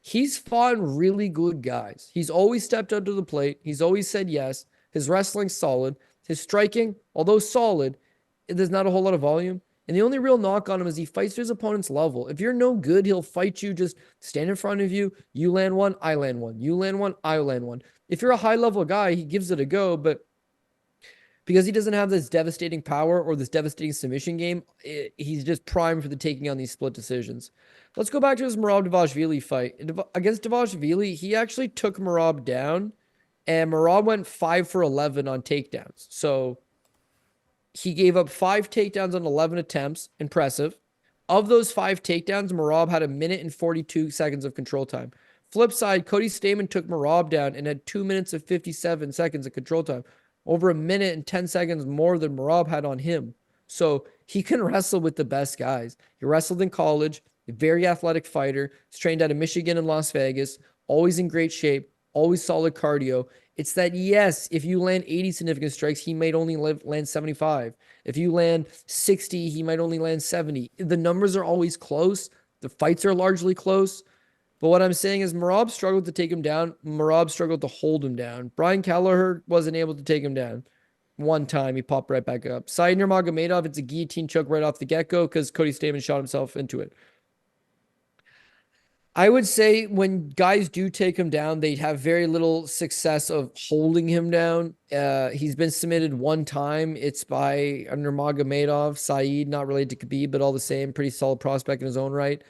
He's fought really good guys. He's always stepped up to the plate. He's always said yes. His wrestling's solid. His striking, although solid, there's not a whole lot of volume. And the only real knock on him is he fights to his opponent's level. If you're no good, he'll fight you, just stand in front of you. You land one, I land one. You land one, I land one. If you're a high-level guy, he gives it a go, but because he doesn't have this devastating power or this devastating submission game, he's just primed for the taking on these split decisions. Let's go back to his Merab Dvalishvili fight. Against Dvalishvili, he actually took Merab down, and Merab went 5 for 11 on takedowns. So he gave up 5 takedowns on 11 attempts. Impressive. Of those 5 takedowns, Merab had 1 minute and 42 seconds of control time. Flip side, Cody Stamann took Merab down and had 2 minutes and 57 seconds of control time. Over 1 minute and 10 seconds more than Merab had on him. So he can wrestle with the best guys. He wrestled in college, a very athletic fighter. He's trained out of Michigan and Las Vegas, always in great shape, always solid cardio. It's that, yes, if you land 80 significant strikes, he might only land 75. If you land 60, he might only land 70. The numbers are always close. The fights are largely close. But what I'm saying is Merab struggled to take him down. Merab struggled to hold him down. Brian Kelleher wasn't able to take him down. One time, he popped right back up. Said Nurmagomedov, it's a guillotine choke right off the get-go because Cody Stamann shot himself into it. I would say when guys do take him down, they have very little success of holding him down. He's been submitted one time. It's by Nurmagomedov, Said, not related to Khabib, but all the same, pretty solid prospect in his own right.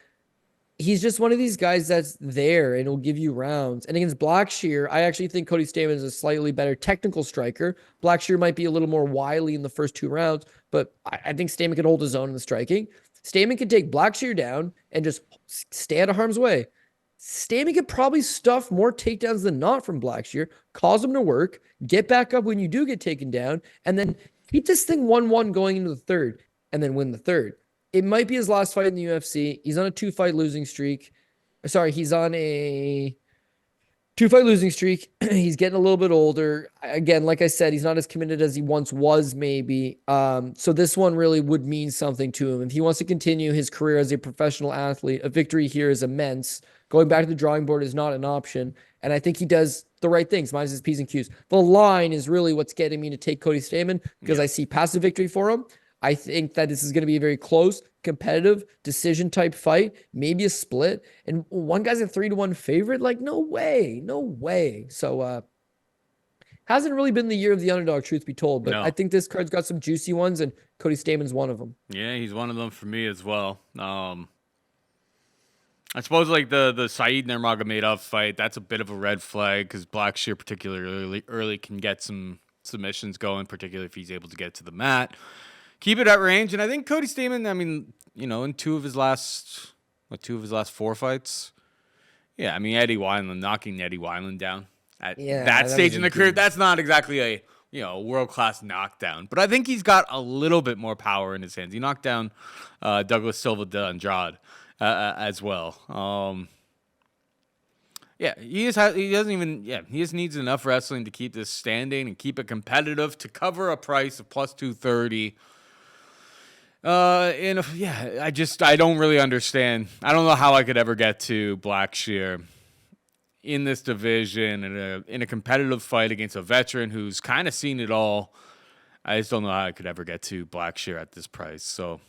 He's just one of these guys that's there and will give you rounds. And against Blackshear, I actually think Cody Stamann is a slightly better technical striker. Blackshear might be a little more wily in the first 2 rounds, but I think Stamann can hold his own in the striking. Stamann can take Blackshear down and just stay out of harm's way. Stamann could probably stuff more takedowns than not from Blackshear, cause him to work, get back up when you do get taken down, and then keep this thing 1-1 going into the third, and then win the third. It might be his last fight in the UFC. He's on a 2-fight losing streak. Sorry, he's on a 2-fight losing streak. He's getting a little bit older. Again, like I said, he's not as committed as he once was, maybe. So this one really would mean something to him. If he wants to continue his career as a professional athlete, a victory here is immense. Going back to the drawing board is not an option. And I think he does the right things, minus his P's and Q's. The line is really what's getting me to take Cody Stamann because I see passive victory for him. I think that this is going to be a very close, competitive, decision-type fight, maybe a split. And one guy's a 3-1 favorite? Like, no way. No way. So, hasn't really been the year of the underdog, truth be told. But I think this card's got some juicy ones, and Cody Stamann's one of them. Yeah, he's one of them for me as well. I suppose like the Said Nurmagomedov fight, that's a bit of a red flag because Blackshear particularly early can get some submissions going, particularly if he's able to get to the mat. Keep it at range, and I think Cody Stamann, I mean, you know, in two of his last 4 fights, yeah, I mean, knocking Eddie Wineland down at that stage in the career, that's not exactly a, you know, world-class knockdown, but I think he's got a little bit more power in his hands. He knocked down Douglas Silva de Andrade as well. He just needs enough wrestling to keep this standing and keep it competitive to cover a price of plus 230. I don't really understand. I don't know how I could ever get to Blackshear in this division in a competitive fight against a veteran who's kind of seen it all. I just don't know how I could ever get to Blackshear at this price. So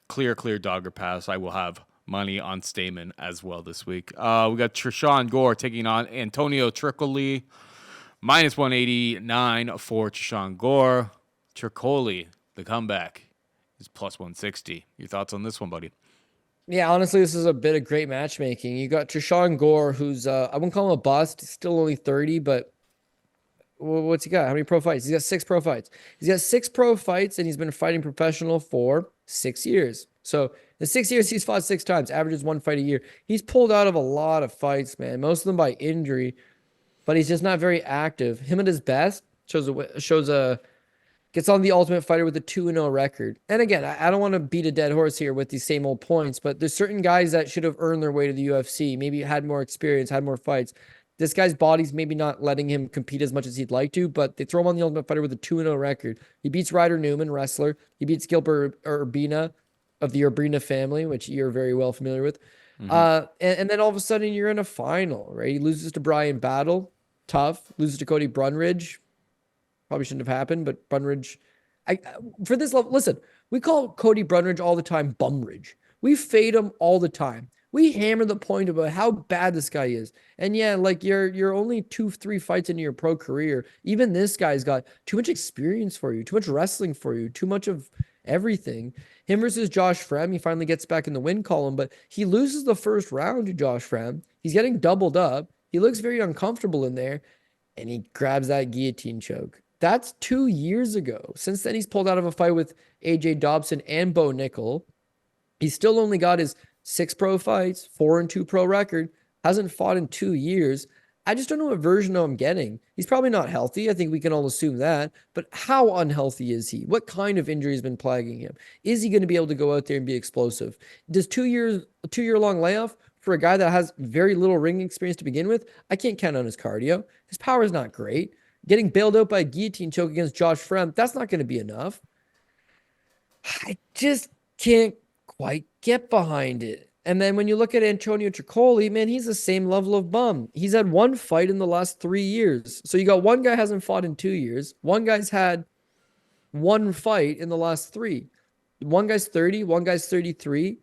clear dogger pass. I will have money on Stamann as well this week. We got Trishan Gore taking on Antonio Tricoli. Minus 189 for Trishan Gore. Tricoli, the comeback, is plus 160. Your thoughts on this one, buddy? Yeah, honestly, this is a bit of great matchmaking. You got Trishan Gore, who's, I wouldn't call him a bust. He's still only 30, but what's he got? How many pro fights? He's got 6 pro fights. He's got 6 pro fights, and he's been fighting professional for 6 years. So in 6 years, he's fought 6 times, averages 1 fight a year. He's pulled out of a lot of fights, man, most of them by injury, but he's just not very active. Him at his best gets on the Ultimate Fighter with a 2-0 record. And again, I don't want to beat a dead horse here with these same old points, but there's certain guys that should have earned their way to the UFC, maybe had more experience, had more fights. This guy's body's maybe not letting him compete as much as he'd like to, but they throw him on the Ultimate Fighter with a 2-0 record. He beats Ryder Newman, wrestler. He beats Gilbert Urbina of the Urbina family, which you're very well familiar with. And then all of a sudden you're in a final, right? He loses to Brian Battle, tough. Loses to Cody Brunridge, probably shouldn't have happened, but Brunridge, for this level, listen, we call Cody Brunridge all the time Bumridge. We fade him all the time. We hammer the point about how bad this guy is. And yeah, like you're only 2-3 fights into your pro career. Even this guy's got too much experience for you, too much wrestling for you, too much of everything. Him versus Josh Frem, he finally gets back in the win column, but he loses the first round to Josh Frem. He's getting doubled up. He looks very uncomfortable in there, and he grabs that guillotine choke. That's 2 years ago. Since then, he's pulled out of a fight with AJ Dobson and Bo Nickel. He's still only got his 6 pro fights, 4-2 pro record, hasn't fought in 2 years. I just don't know what version I'm getting. He's probably not healthy. I think we can all assume that. But how unhealthy is he? What kind of injury has been plaguing him? Is he going to be able to go out there and be explosive? Does 2 years, a 2-year-long layoff for a guy that has very little ring experience to begin with? I can't count on his cardio. His power is not great. Getting bailed out by a guillotine choke against Josh Frem, that's not going to be enough. I just can't quite get behind it. And then when you look at Antonio Tricoli, man, he's the same level of bum. He's had 1 fight in the last 3 years. So you got one guy hasn't fought in 2 years. One guy's had 1 fight in the last 3. One guy's 30, one guy's 33.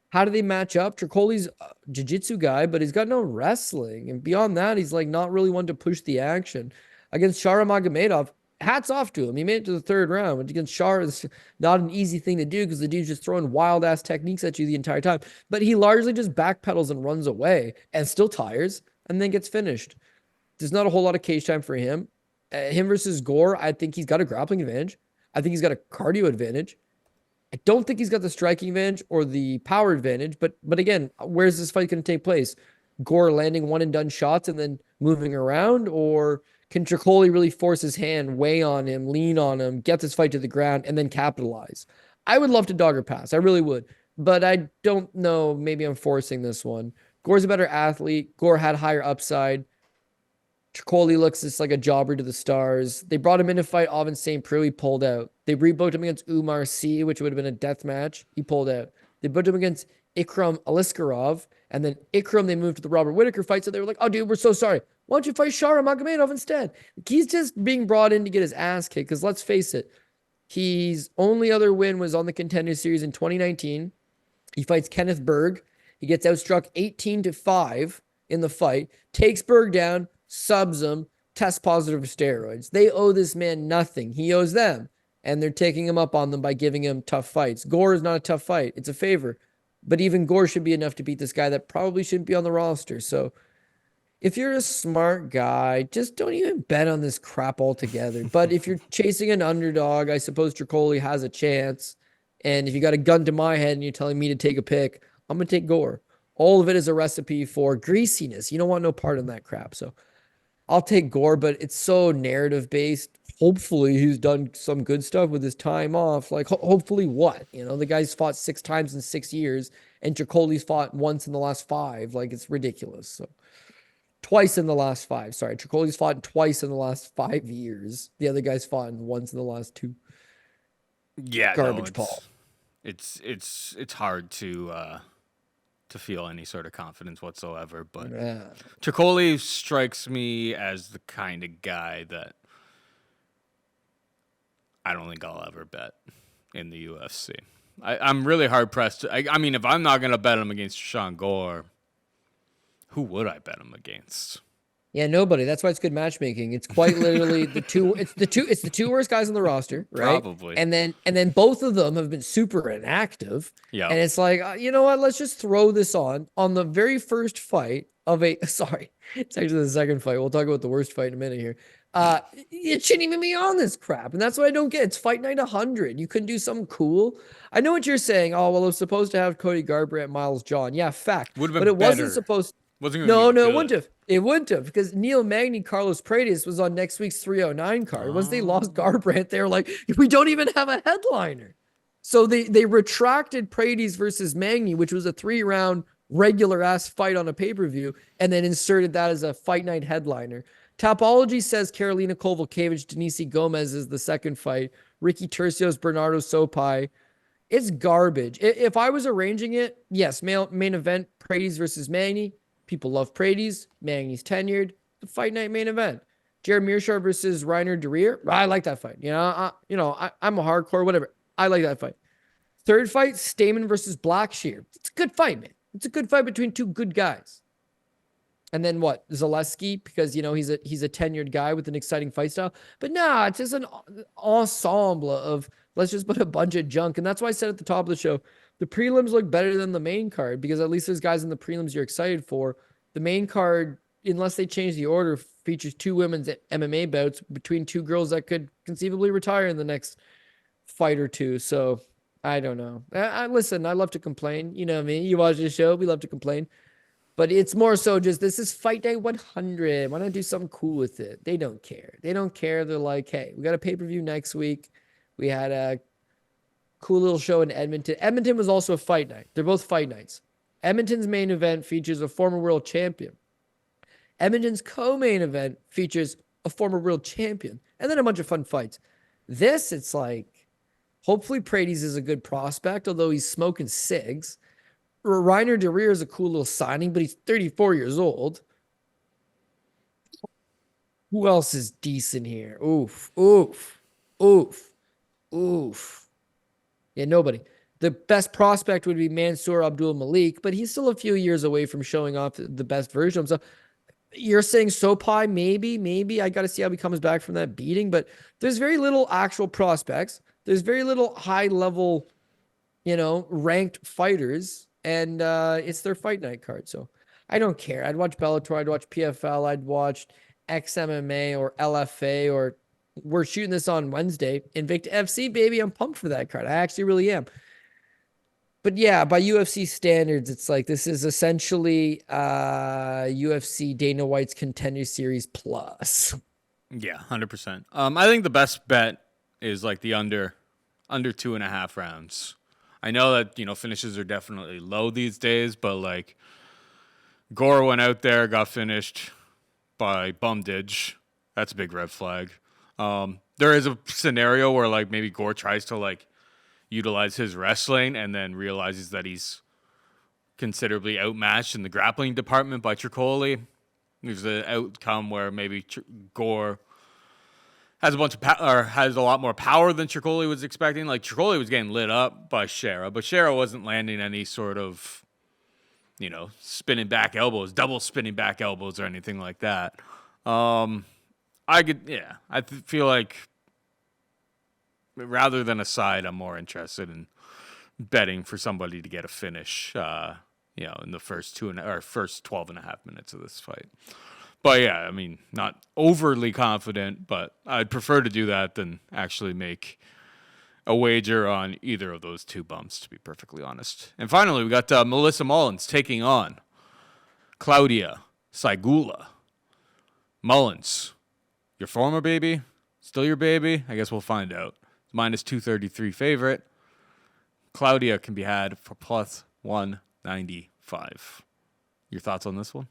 How do they match up? Tricoli's a jiu-jitsu guy, but he's got no wrestling. And beyond that, he's like not really one to push the action. Against Shara Magomedov, hats off to him. He made it to the 3rd round, which against Shar is not an easy thing to do because the dude's just throwing wild ass techniques at you the entire time. But he largely just backpedals and runs away and still tires and then gets finished. There's not a whole lot of cage time for him. Him versus Gore, I think he's got a grappling advantage. I think he's got a cardio advantage. I don't think he's got the striking advantage or the power advantage. But again, where's this fight going to take place? Gore landing one and done shots and then moving around, or can Tricoli really force his hand, weigh on him, lean on him, get this fight to the ground, and then capitalize? I would love to dog or pass. I really would. But I don't know. Maybe I'm forcing this one. Gore's a better athlete. Gore had higher upside. Tricoli looks just like a jobber to the stars. They brought him in to fight Oven St. Preux. He pulled out. They rebooked him against Umar C, which would have been a death match. He pulled out. They booked him against Ikram Aliskarov. And then Ikram, they moved to the Robert Whittaker fight. So they were like, oh, dude, we're so sorry. Why don't you fight Shara Magomedov instead? He's just being brought in to get his ass kicked. Because let's face it, his only other win was on the Contender Series in 2019. He fights Kenneth Berg. He gets outstruck 18-5 in the fight. Takes Berg down, subs him, tests positive for steroids. They owe this man nothing. He owes them. And they're taking him up on them by giving him tough fights. Gore is not a tough fight. It's a favor. But even Gore should be enough to beat this guy that probably shouldn't be on the roster. So if you're a smart guy, just don't even bet on this crap altogether. But if you're chasing an underdog, I suppose Tricoli has a chance. And if you got a gun to my head and you're telling me to take a pick, I'm going to take Gore. All of it is a recipe for greasiness. You don't want no part in that crap. So I'll take Gore, but it's so narrative based. Hopefully he's done some good stuff with his time off. Like, hopefully what? You know, the guy's fought 6 times in 6 years, and Tricoli's fought once in the last 5. Like, it's ridiculous. So, twice in the last 5. Sorry, Tricoli's fought twice in the last 5 years. The other guy's fought once in the last 2. Yeah, garbage ball. It's hard to feel any sort of confidence whatsoever. But yeah. Tricoli strikes me as the kind of guy that I don't think I'll ever bet in the UFC. I'm really hard pressed. I mean, if I'm not going to bet him against Sean Gore, who would I bet him against? Yeah, nobody. That's why it's good matchmaking. It's quite literally the two worst guys on the roster, right? Probably. And then both of them have been super inactive. Yeah. And it's like, you know what? Let's just throw this on the very first fight of a sorry. It's actually the second fight. We'll talk about the worst fight in a minute here. It shouldn't even be on this crap. And that's what I don't get. It's fight night 100. You couldn't do something cool. I know what you're saying. Oh, well, it was supposed to have Cody Garbrandt, Miles John. Yeah, fact. Would have been but it better. wasn't supposed. Wasn't No, it wouldn't have. It wouldn't have, because Neil Magny, Carlos Prates was on next week's 309 card. Once they lost Garbrandt, they were like, we don't even have a headliner. So they retracted Prates versus Magny, which was a 3-round regular ass fight on a pay-per-view and then inserted that as a fight night headliner. Topology says Karolina Kowalkiewicz, Denise Gomes is the second fight. Ricky Turcios, Bernardo Sopaj. It's garbage. If I was arranging it, yes, main event, Prates versus Magny. People love Prates. Magny's tenured. The fight night main event. Jared Meerschaert versus Reiner Derriere. I like that fight. I'm a hardcore, whatever. I like that fight. Third fight, Stamen versus Blackshear. It's a good fight, man. It's a good fight between two good guys. And then what? Zaleski, because he's a tenured guy with an exciting fight style. But nah, it's just an ensemble of let's just put a bunch of junk. And that's why I said at the top of the show, the prelims look better than the main card because at least there's guys in the prelims you're excited for. The main card, unless they change the order, features two women's MMA bouts between two girls that could conceivably retire in the next fight or two. So I don't know. Listen, I love to complain. You know what I mean? You watch the show, we love to complain. But it's more so just this is fight day 100. Why not do something cool with it? They don't care. They don't care. They're like, hey, we got a pay-per-view next week. We had a cool little show in Edmonton. Edmonton was also a fight night. They're both fight nights. Edmonton's main event features a former world champion. Edmonton's co-main event features a former world champion. And then a bunch of fun fights. This, it's like, hopefully Prates is a good prospect, although he's smoking cigs. Reiner Derriere is a cool little signing, but he's 34 years old. Who else is decent here? Oof. Yeah, nobody. The best prospect would be Mansur Abdul-Malik, but he's still a few years away from showing off the best version of himself. You're saying Sopaj, maybe. I got to see how he comes back from that beating, but there's very little actual prospects. There's very little high-level, ranked fighters. And it's their fight night card. So I don't care. I'd watch Bellator. I'd watch PFL. I'd watch XMMA or LFA, or we're shooting this on Wednesday. Invicta FC, baby. I'm pumped for that card. I actually really am. But yeah, by UFC standards, it's like this is essentially UFC Dana White's Contender Series plus. Yeah, 100%. I think the best bet is like the under 2.5 rounds. I know that, finishes are definitely low these days, but like Gore went out there, got finished by Bumdidge. That's a big red flag. There is a scenario where like maybe Gore tries to like utilize his wrestling and then realizes that he's considerably outmatched in the grappling department by Tricoli. There's an outcome where maybe Gore has has a lot more power than Tricoli was expecting. Like Tricoli was getting lit up by Shera, but Shera wasn't landing any sort of, spinning back elbows, double spinning back elbows or anything like that. I feel like rather than a side, I'm more interested in betting for somebody to get a finish, in the first 12 and a half minutes of this fight. But yeah, I mean, not overly confident, but I'd prefer to do that than actually make a wager on either of those two bumps, to be perfectly honest. And finally, we got Melissa Mullins taking on Claudia Saigula. Mullins, your former baby? Still your baby? I guess we'll find out. Minus 233 favorite. Claudia can be had for plus 195. Your thoughts on this one?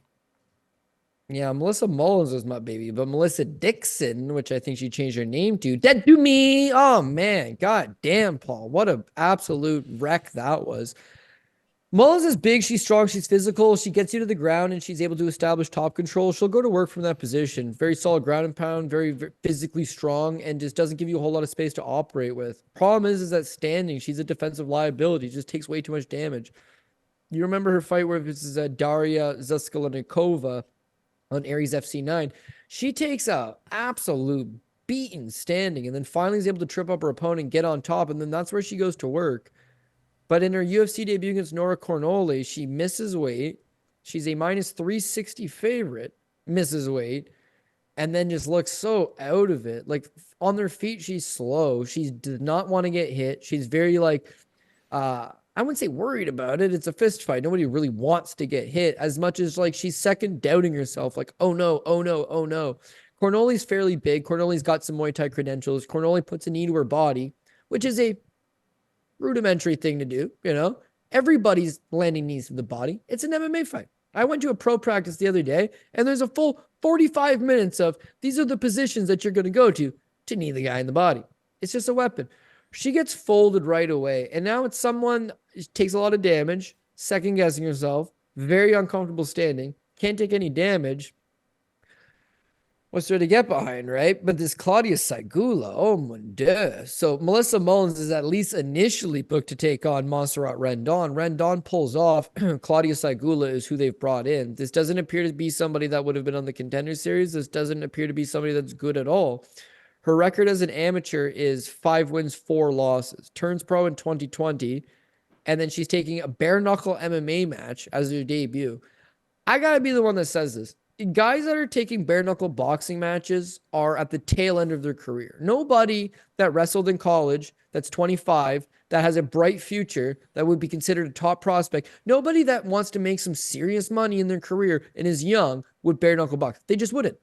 Yeah, Melissa Mullins was my baby, but Melissa Dixon, which I think she changed her name to, dead to me. Oh man, god damn, Paul, what an absolute wreck that was. Mullins is big, she's strong, she's physical, she gets you to the ground and she's able to establish top control. She'll go to work from that position. Very solid ground and pound, very, very physically strong, and just doesn't give you a whole lot of space to operate with. Problem is that standing, she's a defensive liability, just takes way too much damage. You remember her fight where this is Daria Zaskalenikova on Aries FC9. She takes a absolute beating standing and then finally is able to trip up her opponent and get on top, and then that's where she goes to work. But in her UFC debut against Nora Cornoli, she misses weight. She's a minus 360 favorite, misses weight, and then just looks so out of it. Like on their feet, she's slow. She does not want to get hit. She's very I wouldn't say worried about it. It's a fist fight. Nobody really wants to get hit as much as like she's second doubting herself. Like, oh no. Cornoli's fairly big. Cornoli's got some Muay Thai credentials. Cornoli puts a knee to her body, which is a rudimentary thing to do, Everybody's landing knees to the body. It's an MMA fight. I went to a pro practice the other day, and there's a full 45 minutes of these are the positions that you're going to go to knee the guy in the body. It's just a weapon. She gets folded right away. And now it's someone takes a lot of damage, second guessing herself, very uncomfortable standing, can't take any damage. What's there to get behind, right? But this Claudia Saigula, oh my God. So Melissa Mullins is at least initially booked to take on Montserrat Rendon. Rendon pulls off. Claudia Saigula is who they've brought in. This doesn't appear to be somebody that would have been on the Contender Series. This doesn't appear to be somebody that's good at all. Her record as an amateur is 5 wins, 4 losses. Turns pro in 2020. And then she's taking a bare knuckle MMA match as her debut. I got to be the one that says this. Guys that are taking bare knuckle boxing matches are at the tail end of their career. Nobody that wrestled in college that's 25, that has a bright future, that would be considered a top prospect. Nobody that wants to make some serious money in their career and is young would bare knuckle box. They just wouldn't.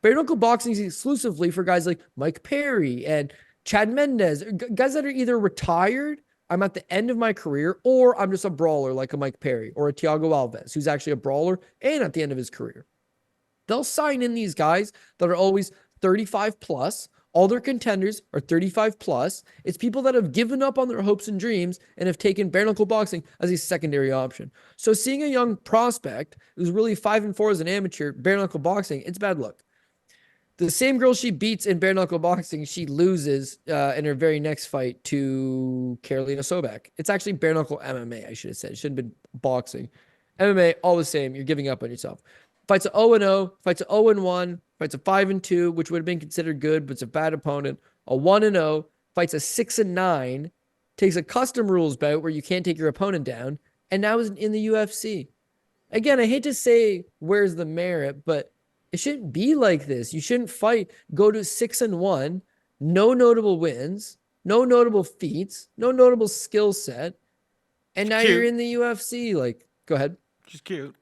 Bare knuckle boxing is exclusively for guys like Mike Perry and Chad Mendez, guys that are either retired, I'm at the end of my career, or I'm just a brawler like a Mike Perry or a Thiago Alves, who's actually a brawler and at the end of his career. They'll sign in these guys that are always 35 plus. All their contenders are 35 plus. It's people that have given up on their hopes and dreams and have taken bare knuckle boxing as a secondary option. So seeing a young prospect who's really 5-4 as an amateur, bare knuckle boxing, it's bad luck. The same girl she beats in bare knuckle boxing, she loses in her very next fight to Karolina Sopaj. It's actually bare knuckle MMA, I should have said. It should have been boxing. MMA, all the same. You're giving up on yourself. Fights a 0-0, fights a 0-1, fights a 5-2, which would have been considered good, but it's a bad opponent. A 1-0, fights a 6-9, takes a custom rules bout where you can't take your opponent down, and now is in the UFC. Again, I hate to say where's the merit, but it shouldn't be like this. You shouldn't fight, go to 6-1, no notable wins, no notable feats, no notable skill set, and now you're in the UFC. Like, go ahead. She's cute.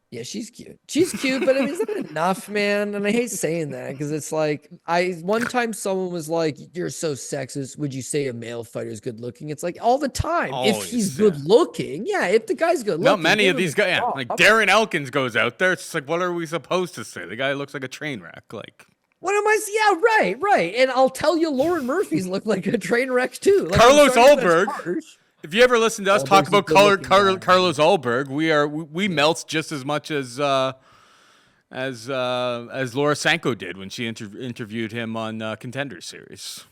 Yeah, she's cute. She's cute, but I mean, is that enough, man? And I hate saying that because it's like, one time someone was like, "You're so sexist. Would you say a male fighter is good looking?" It's like all the time. If he's good looking, yeah. If the guy's good looking, not many of these guys. Yeah, like Darren Elkins goes out there. It's just like, what are we supposed to say? The guy looks like a train wreck. Like, what am I? Yeah, right. And I'll tell you, Lauren Murphy's look like a train wreck too. Like, Carlos Ulberg. If you ever listen to us talk about Carlos Ulberg, we melt just as much as Laura Sanko did when she interviewed him on Contender Series.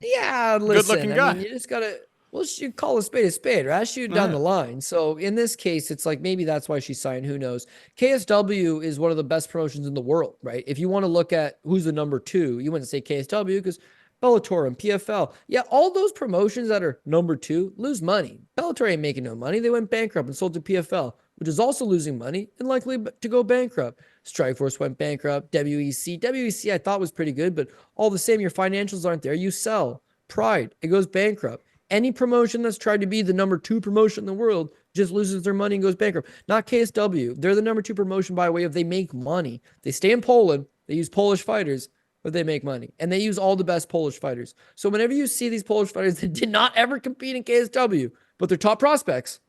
Yeah, listen, good-looking guy. I mean, you just gotta. Well, you call a spade, right? Shoot down the line. So in this case, it's like maybe that's why she signed. Who knows? KSW is one of the best promotions in the world, right? If you want to look at who's the number 2, you wouldn't say KSW because Bellator and PFL. Yeah, all those promotions that are number 2 lose money. Bellator ain't making no money. They went bankrupt and sold to PFL, which is also losing money and likely to go bankrupt. Strikeforce went bankrupt. WEC I thought was pretty good, but all the same, your financials aren't there. You sell. Pride, it goes bankrupt. Any promotion that's tried to be the number 2 promotion in the world just loses their money and goes bankrupt. Not KSW. They're the number 2 promotion by way of they make money. They stay in Poland. They use Polish fighters, but they make money. And they use all the best Polish fighters. So whenever you see these Polish fighters that did not ever compete in KSW, but they're top prospects,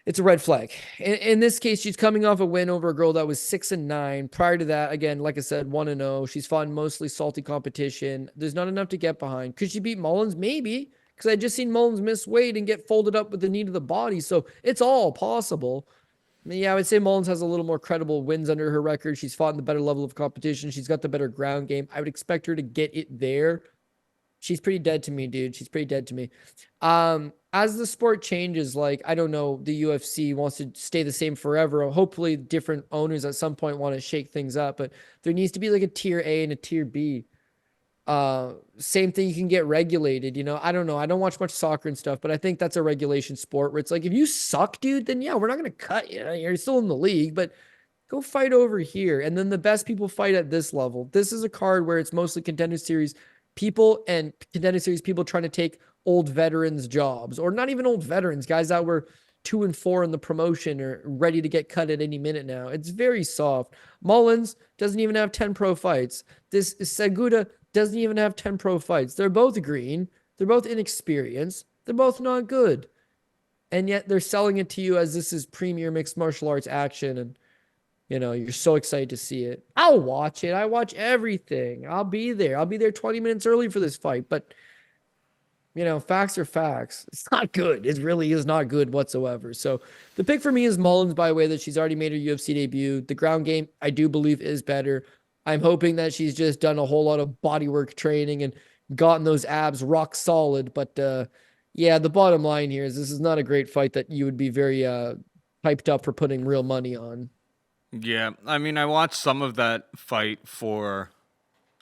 it's a red flag. In this case, she's coming off a win over a girl that was 6-9. Prior to that, again, like I said, 1-0. She's fought in mostly salty competition. There's not enough to get behind. Could she beat Mullins? Maybe. Because I just seen Mullins miss weight and get folded up with the knee to the body. So it's all possible. Yeah, I would say Mullins has a little more credible wins under her record. She's fought in the better level of competition. She's got the better ground game. I would expect her to get it there. She's pretty dead to me, dude. She's pretty dead to me. As the sport changes, like, I don't know, the UFC wants to stay the same forever. Hopefully different owners at some point want to shake things up, but there needs to be like a tier A and a tier B. Same thing, you can get regulated, you know. I don't know. I don't watch much soccer and stuff, but I think that's a regulation sport where it's like, if you suck, dude, then yeah, we're not going to cut you. You're still in the league, but go fight over here. And then the best people fight at this level. This is a card where it's mostly Contender Series people and Contender Series people trying to take old veterans jobs, or not even old veterans, guys that were 2-4 in the promotion or ready to get cut at any minute now. It's very soft. Mullins doesn't even have 10 pro fights. This Seguda doesn't even have 10 pro fights. They're both green. They're both inexperienced. They're both not good. And yet they're selling it to you as this is premier mixed martial arts action. And, you're so excited to see it. I'll watch it. I watch everything. I'll be there. I'll be there 20 minutes early for this fight. But, facts are facts. It's not good. It really is not good whatsoever. So the pick for me is Mullins by way that she's already made her UFC debut. The ground game, I do believe, is better. I'm hoping that she's just done a whole lot of bodywork training and gotten those abs rock solid. But, yeah, the bottom line here is this is not a great fight that you would be very hyped up for putting real money on. Yeah, I mean, I watched some of that fight for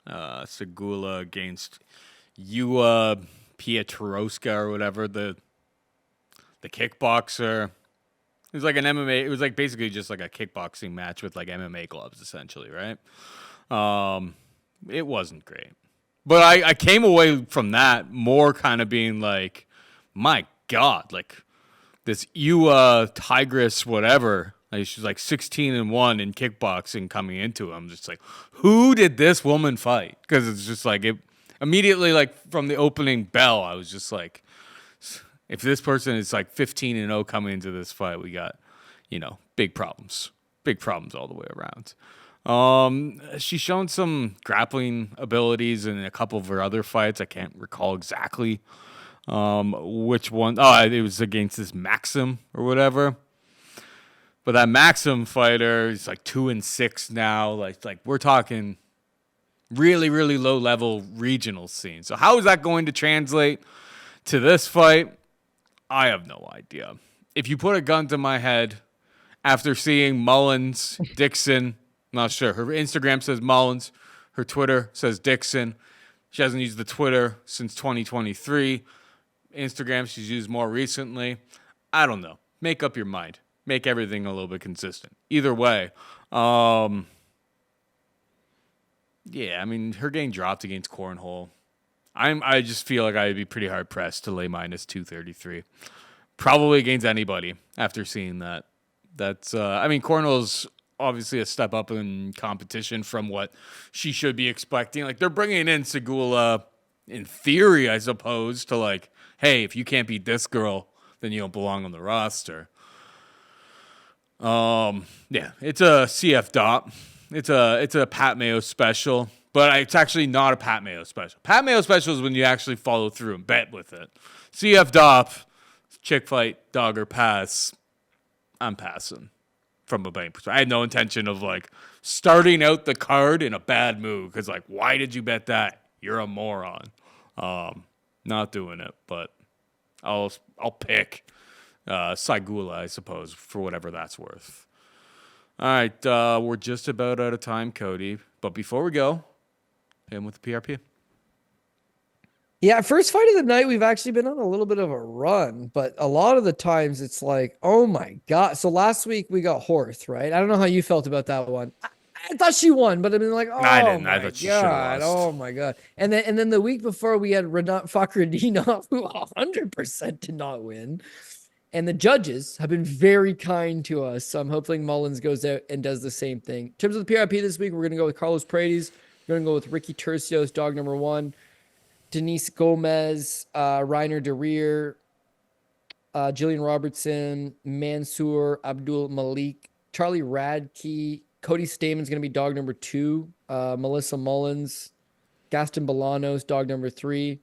Segula against Yua Pietroska or whatever, the kickboxer. It was like an MMA. It was like basically just like a kickboxing match with like MMA gloves, essentially, right? It wasn't great, but I came away from that more kind of being like, my God, like this Tigress, whatever. Like she's like 16-1 in kickboxing coming into it. I'm just like, who did this woman fight? Because it's just like it immediately, like from the opening bell, I was just like, if this person is like 15-0 coming into this fight, we got, big problems all the way around. She's shown some grappling abilities in a couple of her other fights. I can't recall exactly which one. Oh, it was against this Maxim or whatever. But that Maxim fighter is like 2-6 now. Like we're talking really, really low level regional scene. So how is that going to translate to this fight? I have no idea. If you put a gun to my head after seeing Mullins, Dixon, I'm not sure. Her Instagram says Mullins. Her Twitter says Dixon. She hasn't used the Twitter since 2023. Instagram she's used more recently. I don't know. Make up your mind. Make everything a little bit consistent. Either way, yeah, I mean, her getting dropped against Cornhole, I just feel like I'd be pretty hard pressed to lay minus 233, probably against anybody after seeing that. That's I mean, Cornhole's obviously a step up in competition from what she should be expecting. Like they're bringing in Segula in theory, I suppose, to like, hey, if you can't beat this girl, then you don't belong on the roster. Yeah, it's a CF DOP. It's a Pat Mayo special, but it's actually not a Pat Mayo special. Pat Mayo special is when you actually follow through and bet with it. CF DOP, chick fight, dog or pass. I'm passing from a betting perspective. I had no intention of like starting out the card in a bad move because like, why did you bet that? You're a moron. Not doing it, but I'll pick Segula, I suppose, for whatever that's worth. All right, we're just about out of time, Cody. But before we go, hit him with the PRP. Yeah, first fight of the night, we've actually been on a little bit of a run, but a lot of the times it's like, oh my God. So last week we got Horth, right? I don't know how you felt about that one. I thought she won, but I mean, like, oh I didn't. my I thought she should have God, lost. oh my God. And then the week before we had Renat Fakhretdinov, who 100% did not win. And the judges have been very kind to us. So I'm hoping Mullins goes out and does the same thing. In terms of the PRP this week, we're going to go with Carlos Prates. We're going to go with Ricky Turcios, dog number 1. Denise Gomes, Reiner de Reer, Gillian Robertson, Mansur, Abdul-Malik, Charlie Radtke, Cody Stamen's going to be dog number 2, Melissa Mullins, Gaston Bolanos, dog number 3.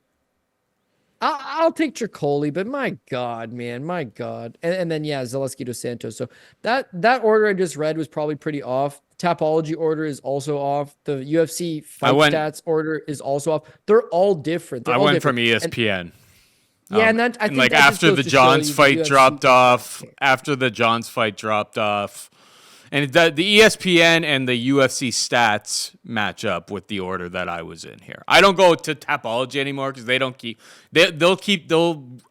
I'll take Tricoli, but my God, man, my God. And then, yeah, Zaleski dos Santos. So that order I just read was probably pretty off. Tapology order is also off. The UFC fight stats order is also off. They're all different. I went from ESPN. And that I think like that after the Johns fight dropped off, and the ESPN and the UFC stats match up with the order that I was in here. I don't go to Tapology anymore because they'll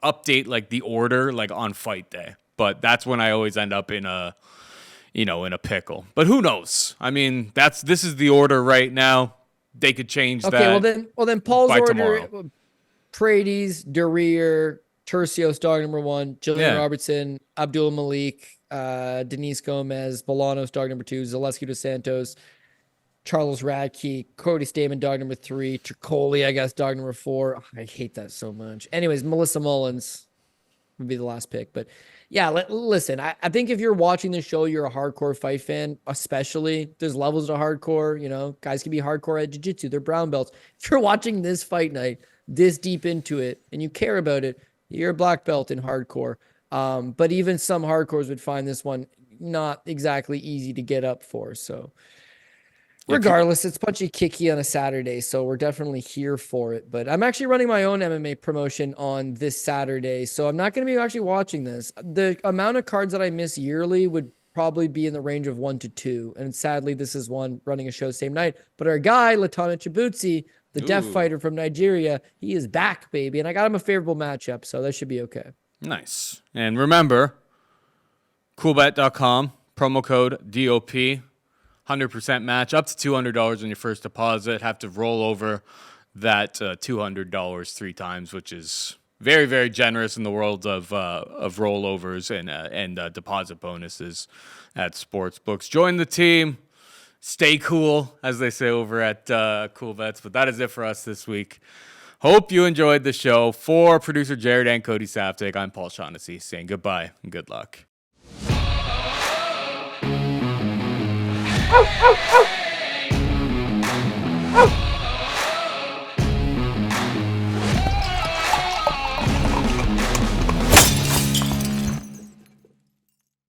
update like the order like on fight day, but that's when I always end up in a pickle. But who knows? I mean, this is the order right now. They could change that. Okay, well then Paul's order: tomorrow. Prates, de Reer, Turcios, dog number 1, Gillian Robertson, Abdul-Malik, Denise Gomez, Bolanos, dog number 2, Zaleski dos Santos, Charles Radtke, Cody Stamen, dog number 3, Tricoli, I guess, dog number 4. I hate that so much. Anyways, Melissa Mullins would be the last pick. But yeah, listen, I think if you're watching the show, you're a hardcore fight fan, especially. There's levels to hardcore. You know, guys can be hardcore at jiu-jitsu. They're brown belts. If you're watching this fight night this deep into it and you care about it, you're a black belt in hardcore. But even some hardcores would find this one not exactly easy to get up for. So regardless, it's punchy kicky on a Saturday, so we're definitely here for it. But I'm actually running my own MMA promotion on this Saturday, so I'm not going to be actually watching this. The amount of cards that I miss yearly would probably be in the range of 1 to 2, and sadly, this is one running a show same night. But our guy, Latana Chibutsi, the deaf fighter from Nigeria, he is back, baby, and I got him a favorable matchup, so that should be okay. Nice. And remember, coolbet.com, promo code DOP. 100% match up to $200 on your first deposit. Have to roll over that $200 3 times, which is very, very generous in the world of rollovers and deposit bonuses at sportsbooks. Join the team. Stay cool, as they say over at Cool Bets. But that is it for us this week. Hope you enjoyed the show. For producer Jared and Cody Saftig, I'm Paul Shaughnessy saying goodbye and good luck. Ow, ow, ow.